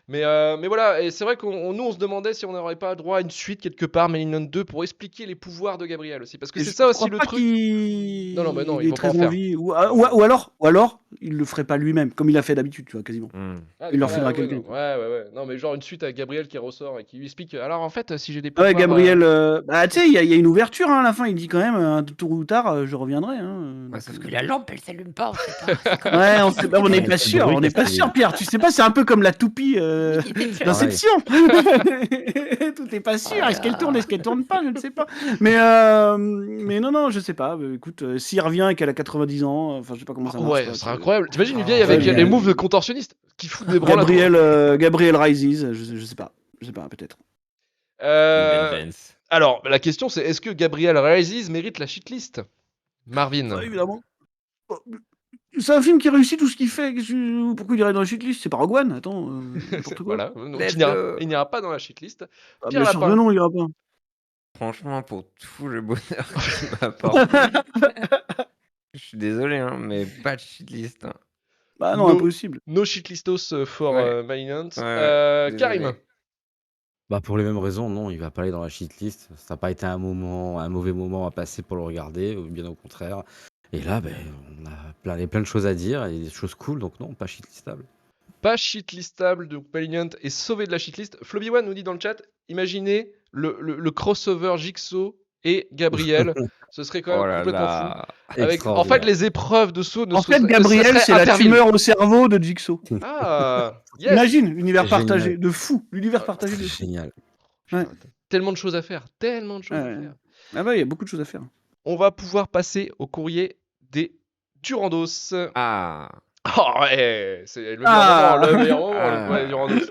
Mais voilà, et c'est vrai nous, on se demandait si on n'aurait pas droit à une suite quelque part, Malignant 2, pour expliquer les pouvoirs de Gabriel aussi. Parce que Et c'est je ça aussi crois le pas truc. Non, mais non, qu'il ils ait vont pas en très faire. envie. Ou alors, il le ferait pas lui-même, comme il a fait d'habitude, tu vois, quasiment. Hmm. Ah, Il leur ouais, filera ouais, quelqu'un. non, ouais. Non, mais genre une suite avec Gabriel qui ressort et qui lui explique alors en fait, si j'ai des Ah ouais, pouvoirs. Gabriel, bah tu sais, il y a une ouverture hein, à la fin. Il dit quand même, tôt ou tard, je reviendrai. Hein, Ouais, donc, sauf que la lampe, elle s'allume pas, on sait pas. C'est comme Ouais, ça. on sait pas, on n'est Ouais, pas c'est le sûr, bruit on qui n'est a pas fait sûr, Pierre. Tu sais pas, c'est un peu comme la toupie pareil. d'Inception. Tout n'est pas sûr. Est-ce qu'elle tourne, est-ce qu'elle tourne pas, je ne sais pas. Mais non, je sais pas. Écoute, s'il revient et qu'elle a 90 ans, enfin, je sais pas comment ça marche. Ouais, Quoi, ce serait incroyable. T'imagines une vieille Ah, avec les génial. moves de contorsionniste qui fout des branlades. Gabriel Rises, je sais pas. Je sais pas, peut-être. Vengeance. Alors, la question c'est est-ce que Gabriel Rises mérite la shitlist Marvin. Ça, évidemment. C'est un film qui réussit tout ce qu'il fait. Pourquoi il irait dans la shitlist? C'est pas Rogue One, attends, n'importe quoi. Voilà, donc Let's il go. n'ira pas dans la shitlist. Ah, Pierre bien sûr que Lapin. non, il ira pas. Franchement, pour tout le bonheur qu'il m'apporte. Je suis désolé, hein, mais pas de shitlist. Hein. Bah non, No, impossible. no shitlistos for Ouais. Malignant. Ouais, Karim. désolé. Bah pour les mêmes raisons, non, il va pas aller dans la shitlist. Ça n'a pas été un mauvais moment à passer pour le regarder, ou bien au contraire. Et là, ben, on a plein de choses à dire et des choses cool, donc non, pas shitlistable. Pas shitlistable, donc Malignant est sauvé de la shitlist. Floby1 nous dit dans le chat, imaginez le crossover Jigsaw et Gabriel. Ce serait quand Oh même là complètement là. fou. Avec, en fait, Extraordinaire. les épreuves de saut ne En ce fait, serait- Gabriel, ce serait c'est la Interville. tumeur au cerveau de Jigsaw. Ah, yes. Imagine, l'univers C'est partagé, génial. de fou. L'univers Ah, partagé C'est de fou. génial. Ouais. Tellement de choses à faire, tellement de choses à Ouais. faire. Ah bah, il y a beaucoup de choses à faire. On va pouvoir passer au courrier des Durandos. Ah. Oh ouais, c'est le Ah. meilleur moment, le courrier des Durandos.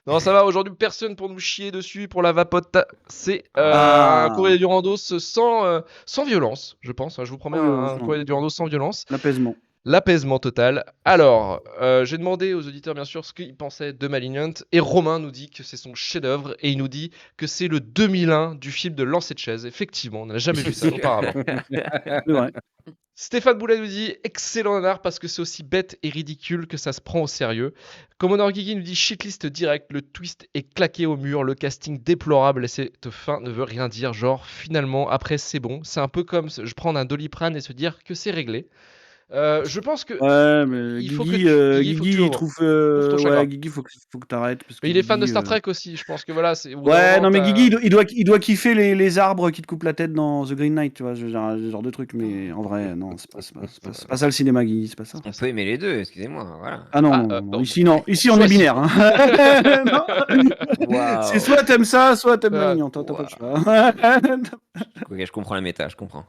Non, ça va, aujourd'hui, personne pour nous chier dessus pour la vapote. C'est un courrier des Durandos sans violence, je pense. Je vous promets Sans violence, un non. courrier des Durandos sans violence. L'apaisement. L'apaisement total. Alors, j'ai demandé aux auditeurs, bien sûr, ce qu'ils pensaient de Malignant. Et Romain nous dit que c'est son chef-d'œuvre. Et il nous dit que c'est le 2001 du film de lancer de chaise. Effectivement, on n'a jamais vu ça auparavant. C'est vrai. Stéphane Boulet nous dit excellent nanar parce que c'est aussi bête et ridicule que ça se prend au sérieux. Commodore Guigui nous dit shitlist direct, le twist est claqué au mur, le casting déplorable et cette fin ne veut rien dire. Genre finalement après c'est bon, c'est un peu comme je prendre un Doliprane et se dire que c'est réglé. Je pense que Ouais, mais il faut Guigui, que Guigui, faut que tu il l'ouvres. trouve. Ouvre ton chakra. Ouais, Guigui, faut que t'arrêtes. Parce que Mais il est fan de Guigui, Star Trek aussi, je pense que voilà, c'est au bout d'un Ouais, moment, non, mais t'as- Guigui, il doit kiffer les arbres qui te coupent la tête dans The Green Knight, tu vois, ce genre de truc. Mais en vrai, non, c'est pas ça le cinéma, Guigui, c'est pas ça. On peut aimer les deux, excusez-moi, voilà. Ah non, Ah, non, non, bon. ici non, ici on est Choisis. binaire. Hein. Non. Waouh. C'est soit t'aimes ça, soit t'aimes Ah, Malignant, t'as pas le choix. Ok, je comprends la méta, je comprends.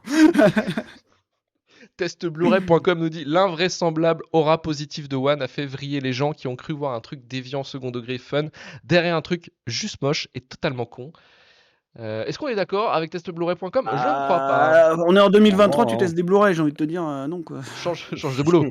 Testbluray.com nous dit l'invraisemblable aura positive de One a fait vriller les gens qui ont cru voir un truc déviant second degré fun derrière un truc juste moche et totalement con. Est-ce qu'on est d'accord avec testbluray.com? Je ne crois pas. On est en 2023, tu Non. testes des Blu-ray, j'ai envie de te dire, non quoi. Change de boulot.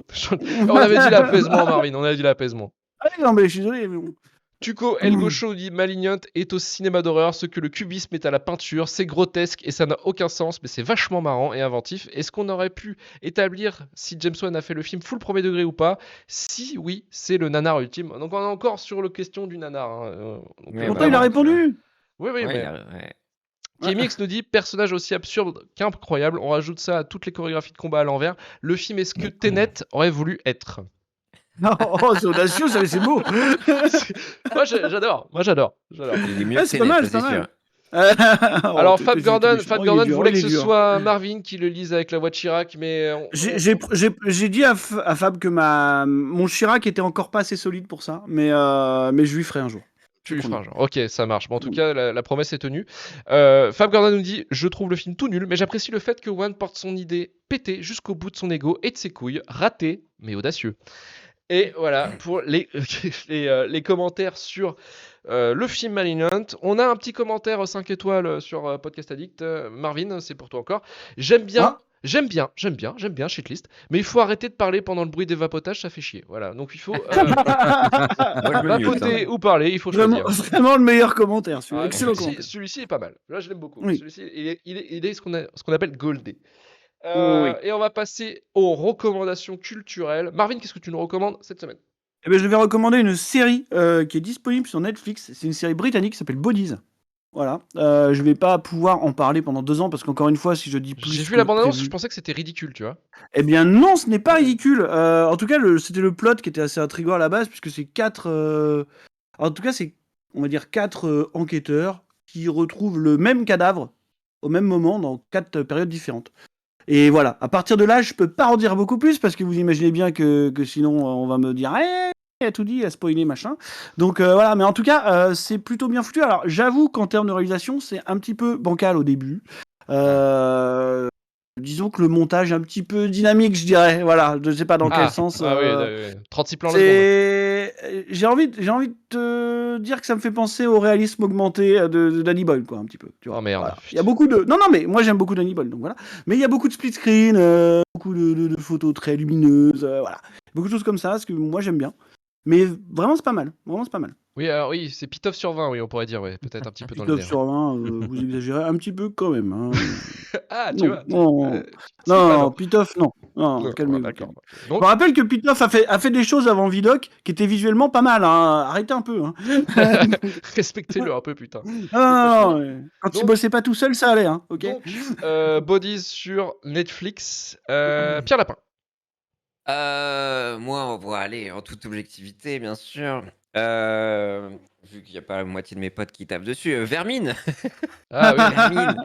On avait dit l'apaisement, Marvin, on avait dit l'apaisement. Ah non, mais je suis désolé. Mais bon. Tuco El Gaucho dit Malignant est au cinéma d'horreur ce que le cubisme est à la peinture, c'est grotesque et ça n'a aucun sens, mais c'est vachement marrant et inventif. Est-ce qu'on aurait pu établir si James Wan a fait le film full premier degré ou pas? Si oui, c'est le nanar ultime. Donc on est encore sur la question du nanar. Hein. Ouais, Pourtant, il a répondu. Oui, Ouais, mais ouais. KMX nous dit personnage aussi absurde qu'incroyable. On rajoute ça à toutes les chorégraphies de combat à l'envers. Le film est ce que Tenet aurait voulu être. Oh, c'est audacieux, ça, c'est beau. Moi j'adore. Il est mieux Ouais, que c'est pas Tenet, mal, ça c'est c'est pas sûr. mal. Oh, Alors t'es Fab Gordon, méchant. Fab Il est Gordon dur, voulait il que est ce dur. soit Marvin qui le lise avec la voix de Chirac, mais J'ai dit à Fab que mon Chirac était encore pas assez solide pour ça, mais je lui ferai un jour. tu lui Je feras un promets. genre. Ok, ça marche. Bon, en tout Mm. cas, la promesse est tenue. Fab Gordon nous dit je trouve le film tout nul, mais j'apprécie le fait que Wan porte son idée pétée jusqu'au bout de son ego et de ses couilles, raté mais audacieux. Et voilà pour les les commentaires sur le film Malignant. On a un petit commentaire 5 étoiles sur Podcast Addict. Marvin, c'est pour toi encore. J'aime bien, Shitlist, mais il faut arrêter de parler pendant le bruit des vapotages, ça fait chier. Voilà, donc il faut Moi je me mute. vapoter ou parler, il faut Vraiment, choisir. vraiment le meilleur commentaire, celui-là. Ah, Excellent commentaire. celui-ci est pas mal. Là, je l'aime beaucoup. Oui. Celui-ci, il est ce qu'on appelle goldé. Oui. Et on va passer aux recommandations culturelles. Marvin, qu'est-ce que tu nous recommandes cette semaine? Eh ben, je vais recommander une série qui est disponible sur Netflix. C'est une série britannique qui s'appelle Bodies. Voilà. Je vais pas pouvoir en parler pendant 2 ans parce qu'encore une fois, si je dis plus. J'ai vu que la bande-annonce, prévu- je pensais que c'était ridicule, tu vois. Eh bien non, ce n'est pas ridicule. En tout cas, c'était le plot qui était assez intriguant à la base, puisque c'est 4... En tout cas, c'est, on va dire, 4 enquêteurs qui retrouvent le même cadavre au même moment dans 4 périodes différentes. Et voilà, à partir de là, je peux pas en dire beaucoup plus, parce que vous imaginez bien que sinon, on va me dire « a tout dit, a spoilé, machin ». Donc voilà, mais en tout cas, c'est plutôt bien foutu. Alors, j'avoue qu'en termes de réalisation, c'est un petit peu bancal au début. Disons que le montage est un petit peu dynamique, je dirais. Voilà, je sais pas dans quel sens. Ah oui, 36 plans la seconde. J'ai envie de te dire que ça me fait penser au réalisme augmenté de Danny Boyle, quoi, un petit peu. Tu vois. Oh merde. Voilà. Il y a beaucoup de. Non, mais moi j'aime beaucoup Danny Boyle, donc voilà. Mais il y a beaucoup de split screen, beaucoup de photos très lumineuses, voilà. Beaucoup de choses comme ça, ce que moi j'aime bien. Mais vraiment, c'est pas mal. Vraiment, c'est pas mal. Oui, alors oui, c'est Pitof sur 20, oui, on pourrait dire, ouais, peut-être un petit peu dans le 9 nerf. sur 20, vous exagérez un petit peu quand même. Hein. Ah, tu vois. Non, Pitof, non. Non, Non, calmez-vous. d'accord. Je Donc, me rappelle que Pitof a fait des choses avant Vidoc qui étaient visuellement pas mal. Hein. Arrêtez un peu. Hein. respectez-le un peu, putain. Non, quand il Donc- bossait pas tout seul, ça allait. Hein. Ok. Donc, Bodies sur Netflix. Pierre Lapin. Moi, bon, allez, en toute objectivité, bien sûr. Vu qu'il n'y a pas la moitié de mes potes qui tapent dessus, Vermine. Ah oui. Vermine.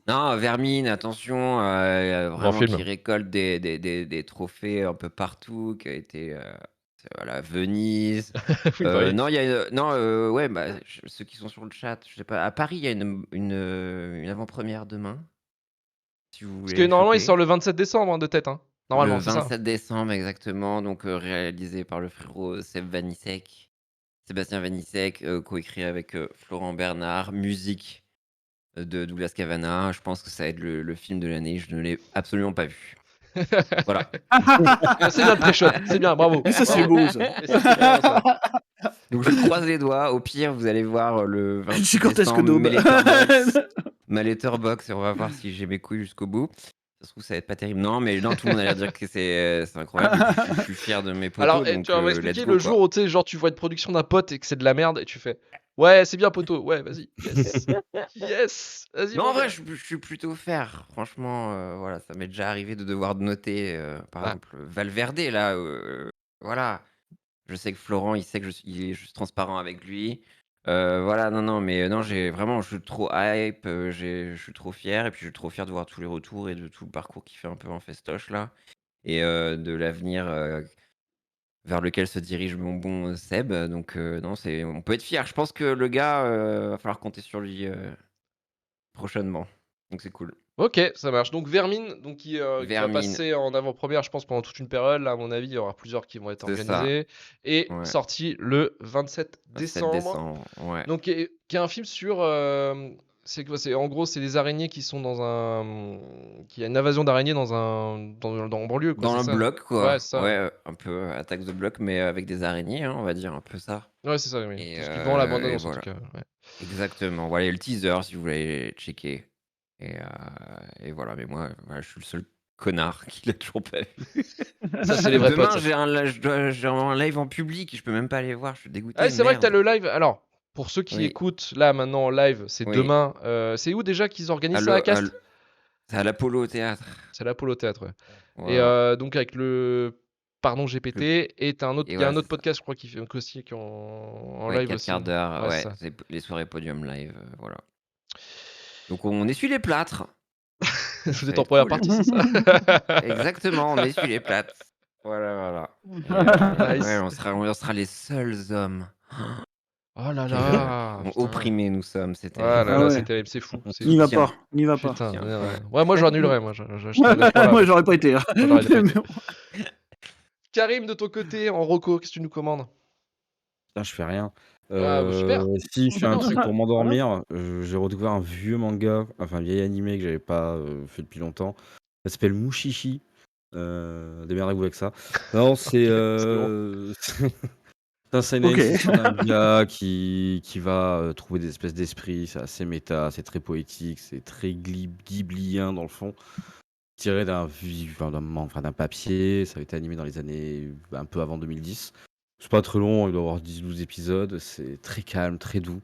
Non, Vermine, attention, vraiment film. qui récolte des trophées un peu partout, qui a été voilà, Venise. Oui, bah oui. Non, il y a ouais, bah, ceux qui sont sur le chat, je sais pas. À Paris, il y a une avant-première demain. Si vous Parce voulez que normalement, il choper. sort le 27 décembre hein, de tête. Hein. Normalement, Le c'est ça. 27 décembre, exactement. Donc, réalisé par le frérot Sébastien Vanissek, coécrit avec Florent Bernard. Musique de Douglas Cavana. Je pense que ça va être le film de l'année. Je ne l'ai absolument pas vu. Voilà. C'est bien le pré-shot, c'est bien, bravo. Et ça, c'est beau, ça. Et ça, c'est bien, ça. Donc, je croise les doigts. Au pire, vous allez voir le 28 Gigantesque décembre daube. ma letterbox et on va voir si j'ai mes couilles jusqu'au bout. Ça se trouve, ça va être pas terrible. Non, mais non, tout le monde a l'air de dire que c'est incroyable. Je suis fier de mes potos. Alors, donc, tu vas let's m'expliquer go, le quoi. jour où tu sais, genre, tu vois une production d'un pote et que c'est de la merde et tu fais ouais, c'est bien, poteau, ouais, vas-y. Yes, yes, vas-y. Non, mon en vrai, gars. je suis plutôt fair. Franchement, voilà, ça m'est déjà arrivé de devoir noter, par Ah. exemple, Valverde, là. Voilà. Je sais que Florent, il sait que il est juste transparent avec lui. Voilà, non, mais non, je suis trop hype, je suis trop fier, et puis je suis trop fier de voir tous les retours et de tout le parcours qu'il fait un peu en festoche, là. Et de l'avenir vers lequel se dirige mon bon Seb. Donc, non, on peut être fier. Je pense que le gars, va falloir compter sur lui prochainement. Donc, c'est cool. Ok, ça marche. Donc, Vermine, donc, qui va Vermine. passer en avant-première, je pense, pendant toute une période. Là, à mon avis, il y aura plusieurs qui vont être C'est ça. organisés. Et Ouais. sorti le 27 27 décembre. décembre. Ouais. Donc, qui est un film sur. C'est quoi? En gros, c'est des araignées qui sont dans un. Qui a une invasion d'araignées dans en banlieue, quoi. Dans c'est un ça bloc, quoi. Ouais, c'est ça. Ouais, un peu attaque de bloc, mais avec des araignées, hein, on va dire un peu ça. Ouais, c'est ça, oui. Et, C'est ce qui vend la bande-annonce, et en voilà. tout cas. Ouais. Exactement. Voilà le teaser si vous voulez checker. Et voilà, mais moi, voilà, je suis le seul connard qui l'a toujours pas vu. Ça, c'est les vrais Demain, potes. ça. j'ai un live en public, je peux même pas aller voir, je suis dégoûté. Ah, c'est vrai que t'as merde. le live. Alors, Pour ceux qui Oui. écoutent là maintenant en live, c'est Oui. demain. C'est où déjà qu'ils organisent ça à Allo- Cast? al- C'est à l'Apollo au théâtre. C'est à l'Apollo Théâtre, ouais. Et Voilà. donc avec le Pardon GPT, et t'as un autre, Et il y a un voilà, autre c'est ça. podcast, je crois, qui fait aussi, qui est en Ouais, live 4 aussi. quarts d'heure. Ouais, c'est Ouais, ça. c'est les soirées podium live. Voilà. Donc on essuie les plâtres. Vous Ça êtes va en être première cool. partie, c'est ça? Exactement, on essuie les plâtres. Voilà. Et Nice. ouais, on sera les seuls hommes. Oh là Quel là, putain. opprimés nous sommes, c'est Ah là terrible. là, Ah c'est ouais. terrible, c'est fou, c'est N'y fou. va Tiens. pas, n'y va pas. Putain, Tiens. ouais, moi j'annulerais, moi je serais honnête, voilà, Moi, moi, j'aurais pas été. hein. moi, j'aurais pas été. Mais bon. Karim, de ton côté, en reco, qu'est-ce que tu nous commandes? Putain, je fais rien. Ah, bah, super. Si, je fais un Non, c'est truc cool. pour m'endormir. J'ai redécouvert un vieux manga, enfin un vieil animé que j'avais pas fait depuis longtemps. Ça s'appelle Mushishi. Démerdez-vous avec ça. Non, c'est Ok, c'est bon. c'est un seinen, Ok. c'est l'histoire d'un gars qui va trouver des espèces d'esprits. C'est assez méta, c'est très poétique, c'est très ghiblien dans le fond. Tiré d'un papier. Ça a été animé dans les années un peu avant 2010. C'est pas très long, il doit y avoir 10-12 épisodes. C'est très calme, très doux.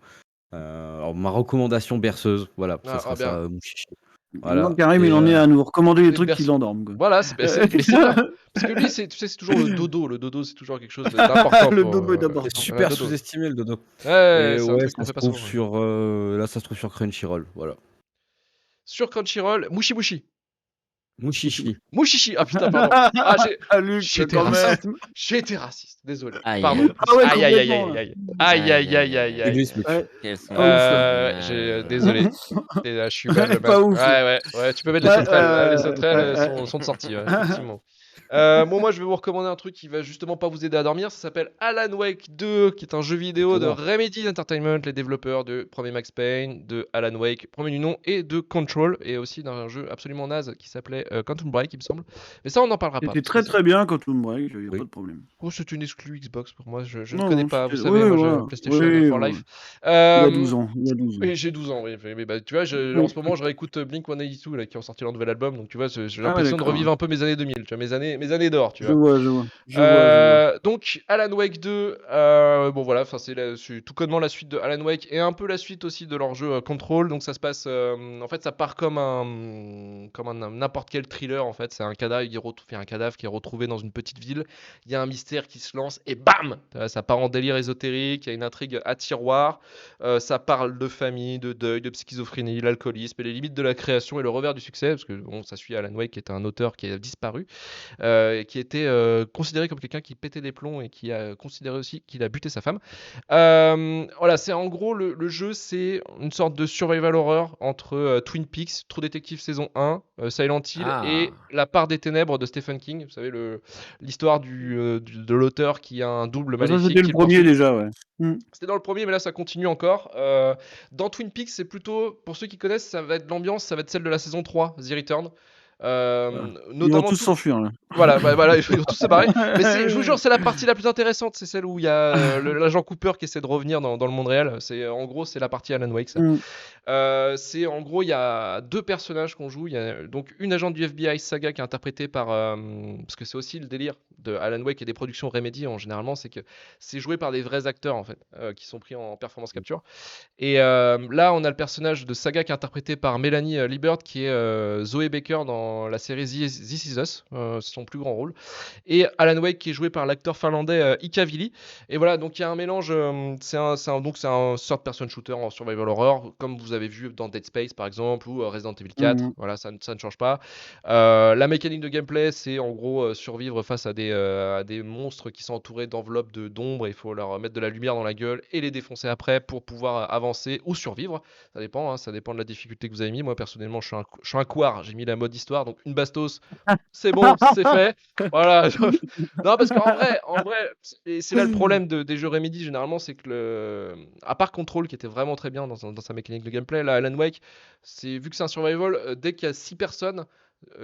Alors, ma recommandation berceuse, voilà, ça sera bien. ça, Mushishi. Maintenant, Voilà. Karim, Et, il en est à nous recommander des Des trucs qui berceaux. l'endorment. quoi. Voilà, mais c'est bien. Parce que lui, tu sais, c'est toujours le dodo. Le dodo, c'est toujours quelque chose d'important. Le pour, dodo est c'est important. voilà, super dodo. sous-estimé le dodo. Ouais, Et c'est un ouais, truc qu'on ça fait se pas trouve souvent. sur là, ça se trouve sur Crunchyroll. Voilà. Sur Crunchyroll, Mushi. Mushishi. Mushishi. Ah putain, pardon. Ah, Ah, Luc, j'ai été quand raciste. même. J'ai été raciste. Désolé. Aïe. Pardon. Ah ouais, Aïe, aïe, aïe, complètement. aïe, là. aïe. Aïe, aïe, aïe, aïe, aïe. Égoïste, Luc. Ouais. Quels sont Ah, ouf. Désolé. Je suis mal le Pas mal. ouf. Ouais, tu peux mettre les Ouais, sauterelles. Les sauterelles ouais. sont de sortie, ouais, effectivement. Moi, je vais vous recommander un truc qui va justement pas vous aider à dormir. Ça s'appelle Alan Wake 2, qui est un jeu vidéo de Étonnant. Remedy Entertainment, les développeurs de premier Max Payne, de Alan Wake, premier du nom, et de Control, et aussi d'un jeu absolument naze qui s'appelait Quantum Break, il me semble. Mais ça, on n'en parlera pas. C'était parce que très bien quand on me break, il n'y a Oui. pas de problème. Oh, c'est une exclue Xbox pour moi, je ne Non, connais non, pas, vous c'était- savez, oui, moi j'ai voilà. PlayStation Oui, for ouais. life. Il y a 12 ans. Il y a 12 ans. Oui, j'ai 12 ans, oui. Mais bah, tu vois, en ce moment, je réécoute Blink 182 là, qui ont sorti leur nouvel album, donc tu vois, j'ai Ah ouais, l'impression de d'accord. revivre un peu mes années 2000, tu vois, mes années d'or, tu Je vois. vois. Je vois. Donc Alan Wake 2, bon voilà, enfin c'est tout connement la suite de Alan Wake et un peu la suite aussi de leur jeu Control. Donc ça se passe, en fait, ça part comme un n'importe quel thriller en fait. C'est un cadavre, un cadavre qui est retrouvé dans une petite ville. Il y a un mystère qui se lance et bam, ça part en délire ésotérique. Il y a une intrigue à tiroir. Ça parle de famille, de deuil, de schizophrénie, l'alcoolisme et les limites de la création et le revers du succès, parce que bon, ça suit Alan Wake qui est un auteur qui a disparu. Et qui était considéré comme quelqu'un qui pétait des plombs et qui a considéré aussi qu'il a buté sa femme. Voilà, c'est en gros le jeu, c'est une sorte de survival horror entre Twin Peaks, True Detective saison 1, Silent Hill et La part des ténèbres de Stephen King. Vous savez, l'histoire de l'auteur qui a un double Ça, maléfique c'était le qui le premier poursuit. déjà, ouais. C'était dans le premier, mais là ça continue encore. Dans Twin Peaks, c'est plutôt, pour ceux qui connaissent, ça va être l'ambiance, ça va être celle de la saison 3, The Return. Ils vont Notamment tous s'enfuir, là. voilà, ils vont tous se barrer. Mais je vous jure, c'est la partie la plus intéressante. C'est celle où il y a l'agent Cooper qui essaie de revenir dans le monde réel. En gros, c'est la partie Alan Wake, ça. C'est en gros, il y a deux personnages qu'on joue. Il y a donc une agente du FBI, Saga, qui est interprétée par. Parce que c'est aussi le délire de Alan Wake et des productions Remedy, généralement, c'est que c'est joué par des vrais acteurs, en fait, qui sont pris en performance capture. Et là, on a le personnage de Saga qui est interprété par Melanie Liebert, qui est Zoe Baker dans la série This Is Us, c'est son plus grand rôle. Et Alan Wake qui est joué par l'acteur finlandais Ika Vili. Et voilà, donc il y a un mélange, c'est un sort de person shooter en survival horror, comme vous avez vu dans Dead Space par exemple, ou Resident Evil 4, voilà, ça ne change pas. La mécanique de gameplay, c'est en gros survivre face à des monstres qui sont entourés d'enveloppes d'ombre, et il faut leur mettre de la lumière dans la gueule et les défoncer après pour pouvoir avancer ou survivre. Ça dépend, ça dépend de la difficulté que vous avez mis. Moi personnellement, je suis un couard, j'ai mis la mode histoire, donc une bastos, c'est bon, c'est fait. Voilà. Non, parce qu'en vrai, c'est là le problème des jeux Remedy, généralement, c'est que à part Control, qui était vraiment très bien dans sa mécanique de gameplay, là, Alan Wake, vu que c'est un survival, dès qu'il y a 6 personnes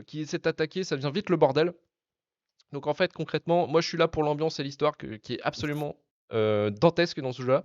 qui essaient d'attaquer, ça devient vite le bordel. Donc en fait, concrètement, moi je suis là pour l'ambiance et l'histoire qui est absolument dantesque dans ce jeu-là.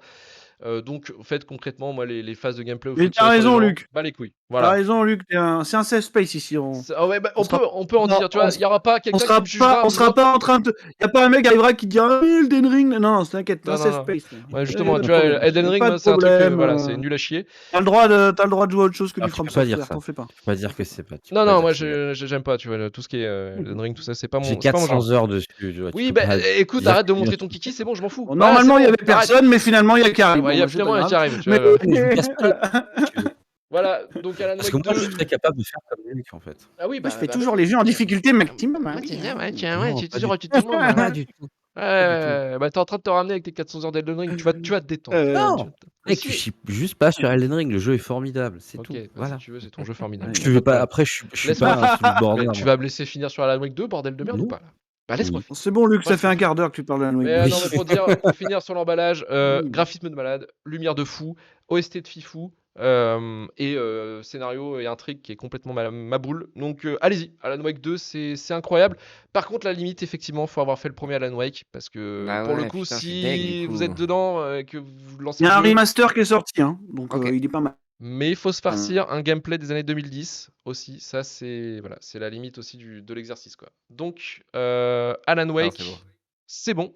Donc en fait, concrètement, moi les phases de gameplay où il faut Mais tirer t'as sur les raison, gens, Luc. bah les couilles. T'as Voilà. raison, Luc, c'est un safe space ici. Ah ouais, bah, on peut en Non, dire, tu vois, il y aura pas quelqu'un qui me on jugera. sera pas en train de. Y a pas un mec qui arrivera qui te dira ah, Elden Ring. Non, t'inquiète, c'est Non, un non, safe non. space. Ouais, justement, Pas tu de vois, problème. Elden Ring, Pas moi, de c'est un truc, problème. voilà, c'est nul à chier. T'as le droit de jouer à autre chose que Ah, du tu From peux pas dire Software, ça. t'en fais pas. Tu peux pas dire que c'est pas. Tu Non, peux pas non, dire moi, que c'est bien. j'aime pas, tu vois, tout ce qui est Elden Ring, tout ça, c'est pas J'ai mon genre. 400 heures dessus. Tu vois, tu Oui, peux bah pas écoute, dire arrête de que montrer c'est ton bien. kiki, c'est bon, je m'en fous. Bon, Voilà, normalement, c'est il y bon, avait arrête. personne, mais finalement, il y a Karim. Ouais, il y Bon, a bah, c'est finalement pas un qui grave. arrive, tu Mais- vois. Mais je vous casse pas les- tu veux. Voilà, donc Alan Parce que Wake moi, je 2. suis très capable de faire comme Luc, en fait. Ah oui, Moi, je fais bah, toujours vas-y. les jeux en difficulté maximum. hein, Ouais, oui, c'est bien, hein. ouais, tiens, Non, ouais, tu es pas toujours, du tu te le monde, Pas hein. du tout. Ouais, Pas du tout. bah t'es en train de te ramener avec tes 400 heures d'Elden Ring, tu vas te détendre. Non, Mais mec, tu si. chies juste pas sur Elden Ring. Le jeu est formidable, c'est Ok, tout. bah, si Voilà. tu veux, c'est ton jeu formidable. Ouais. Y a Je pas vais de pas. problème. Après, je suis Laisse-moi. pas un film border. Mais tu vas me laisser finir sur Alan Wake 2, bordel de merde ou Non. pas là? Bah laisse-moi Oui. finir. C'est bon, Luc, Moi, ça je fait un préfère. quart d'heure que tu parles de la Mais Wake. non, mais pour finir sur l'emballage, Mm. graphisme de malade, lumière de fou, OST de fifou, et scénario et intrigue qui est complètement ma boule. Donc allez-y, Alan Wake 2, c'est incroyable. Par contre, la limite, effectivement, faut avoir fait le premier Alan Wake, parce que Bah pour le ouais, coup, putain, je suis deg, si du vous coup. êtes dedans et que vous lancez Il y a un le jeu, remaster qui est sorti, hein, donc Ok. il est pas mal. mais il faut se farcir un gameplay des années 2010 aussi. Ça, c'est voilà, c'est la limite aussi de l'exercice, quoi. Donc, Alan Non, Wake, c'est bon.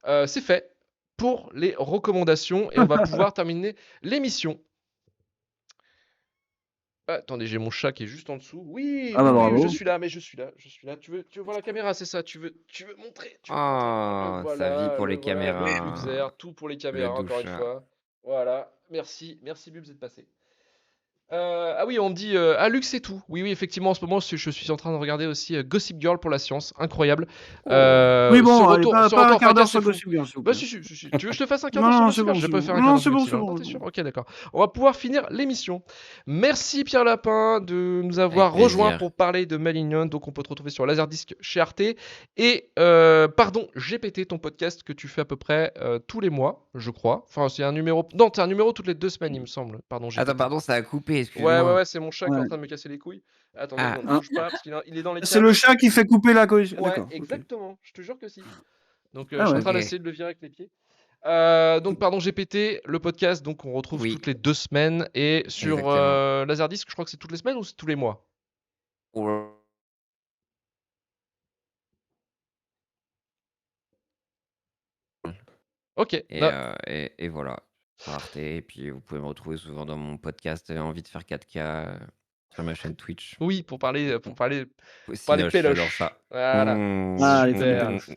c'est bon. C'est fait pour les recommandations et on va pouvoir terminer l'émission. Ah, attendez, j'ai mon chat qui est juste en dessous. Oui, Ah bah oui, bravo. je suis là, mais je suis là. Tu veux voir la caméra, c'est ça. Tu veux montrer. Tu veux Oh, montrer. sa vie pour les Le caméras. Bubzer, tout pour les Le caméras, doux encore une chat. fois. Voilà, merci Bubs d'être passé. Ah oui, on me dit ah Luc c'est tout. Oui, effectivement, en ce moment je suis en train de regarder aussi Gossip Girl pour la science, incroyable. Oh. Oui, bon, allez, ce pas retour un en quart d'heure fracas, sur c'est fou. Gossip Girl, s'il vous Bah plaît. si. Tu veux que je te fasse un quart Non, d'heure sur non, Gossip c'est Girl? bon, Je c'est peux bon. faire un Non, quart d'heure c'est sur bon, Gossip c'est Girl. bon, Non, t'es c'est sûr? bon. Ok, d'accord. On va pouvoir finir l'émission. Merci Pierre Lapin de nous avoir Avec rejoints plaisir. pour parler de Malignon. Donc on peut te retrouver sur Laserdisc chez Arte. Et pardon, GPT, ton podcast que tu fais à peu près tous les mois, je crois. Enfin, c'est un numéro. Non, c'est un numéro toutes les 2 semaines, il me semble. Pardon, GPT. Attends, pardon, ça a coupé, Ouais, excuse-moi. c'est mon chat qui est en Ouais. train de me casser les couilles. Attendez, Ah. ne bouge pas parce qu'il est dans les C'est câbles. le chat qui fait couper la cohésion. Ouais, D'accord. ok. exactement. Je te jure que si. Donc Ah je suis en ouais. train Ok. d'essayer de le virer avec les pieds. Donc pardon GPT, le podcast, donc on retrouve Oui. toutes les 2 semaines et sur Exactement. Laserdisc, je crois que c'est toutes les semaines ou c'est tous les mois? Ouais. Ok. Et, Bah, et voilà. Sur Arte. Et puis vous pouvez me retrouver souvent dans mon podcast Envie de faire 4K sur ma chaîne Twitch. oui, pour parler Cinoche, j'adore péloche. ça. Voilà. Ah, les fameux Super. péloches.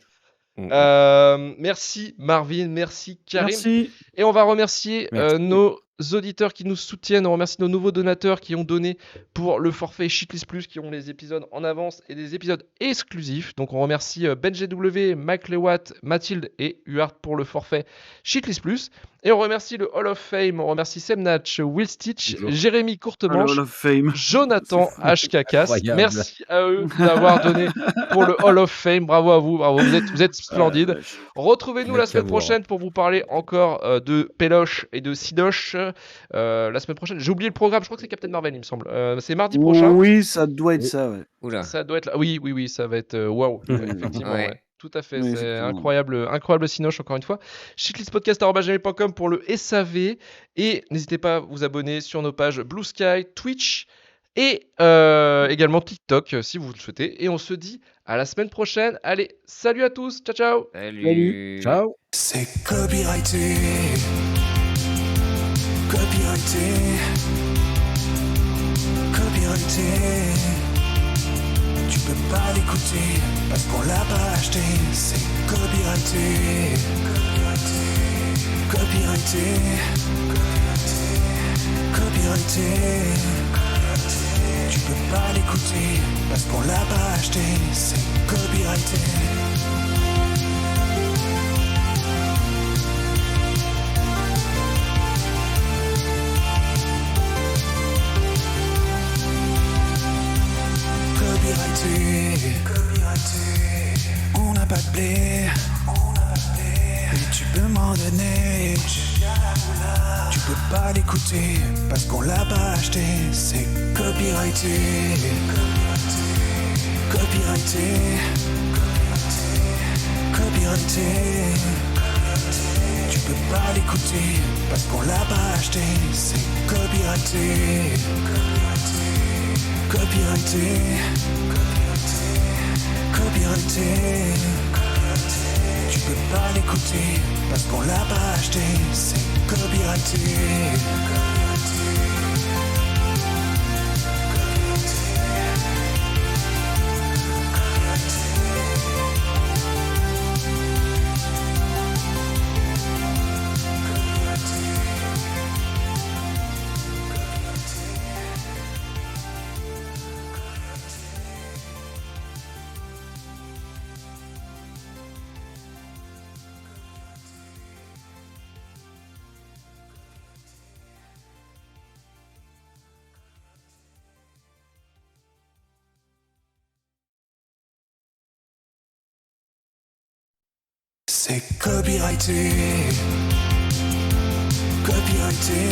Merci Marvin, merci Karim. Merci. Et on va remercier Merci. nos auditeurs qui nous soutiennent. On remercie nos nouveaux donateurs qui ont donné pour le forfait Shitlist Plus, qui ont les épisodes en avance et des épisodes exclusifs. Donc on remercie Ben GW, Mike Lewatt, Mathilde et Huart pour le forfait Shitlist Plus. Et on remercie le Hall of Fame. On remercie Semnatch, Will Stitch, Bonjour. Jérémy Ah, le Courtemanche, Hall of Fame. Jonathan HKKs. Incroyable. Merci à eux d'avoir donné pour le Hall of Fame. Bravo à vous, bravo. Vous êtes splendides. Ah, la vache. Retrouvez-nous la Mec semaine à voir. prochaine pour vous parler encore de Péloche et de Sidoche. La semaine prochaine, j'ai oublié le programme, je crois que c'est Captain Marvel, il me semble. C'est mardi prochain. Oui, ça doit être Oui. ça, ouais. Oula. Ça doit être là. Oui, ça va être waouh. Effectivement, Ouais. ouais. Tout à fait, Oui, c'est effectivement. incroyable Sinoche encore une fois. shitlistpodcast@gmail.com pour le SAV et n'hésitez pas à vous abonner sur nos pages Blue Sky, Twitch et également TikTok si vous le souhaitez. Et on se dit à la semaine prochaine. Allez, salut à tous, ciao ciao. Salut. Ciao. C'est copyrighté. Copyrighté. Copyrighté. Tu peux pas l'écouter parce qu'on l'a pas acheté. C'est copyrighté. Copyrighté. Copyrighté. Tu peux pas l'écouter parce qu'on l'a pas acheté. C'est copyrighté. Copyrighté. On n'a pas de blé. Et tu peux m'en donner. Tu peux pas l'écouter parce qu'on l'a pas acheté. C'est copyrighté. Copyrighté. Copyrighté. Tu peux pas l'écouter parce qu'on l'a pas acheté. C'est copyrighté. Copyrighté. Copyrighté. Tu peux pas l'écouter parce qu'on l'a pas acheté. C'est copyrighté. C'est copyrighté. Copyrighté.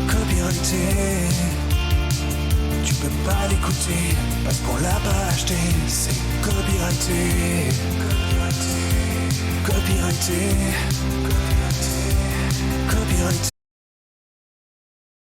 Copyrighté. Tu peux pas l'écouter parce qu'on l'a pas acheté. C'est copyrighté. Copyrighté.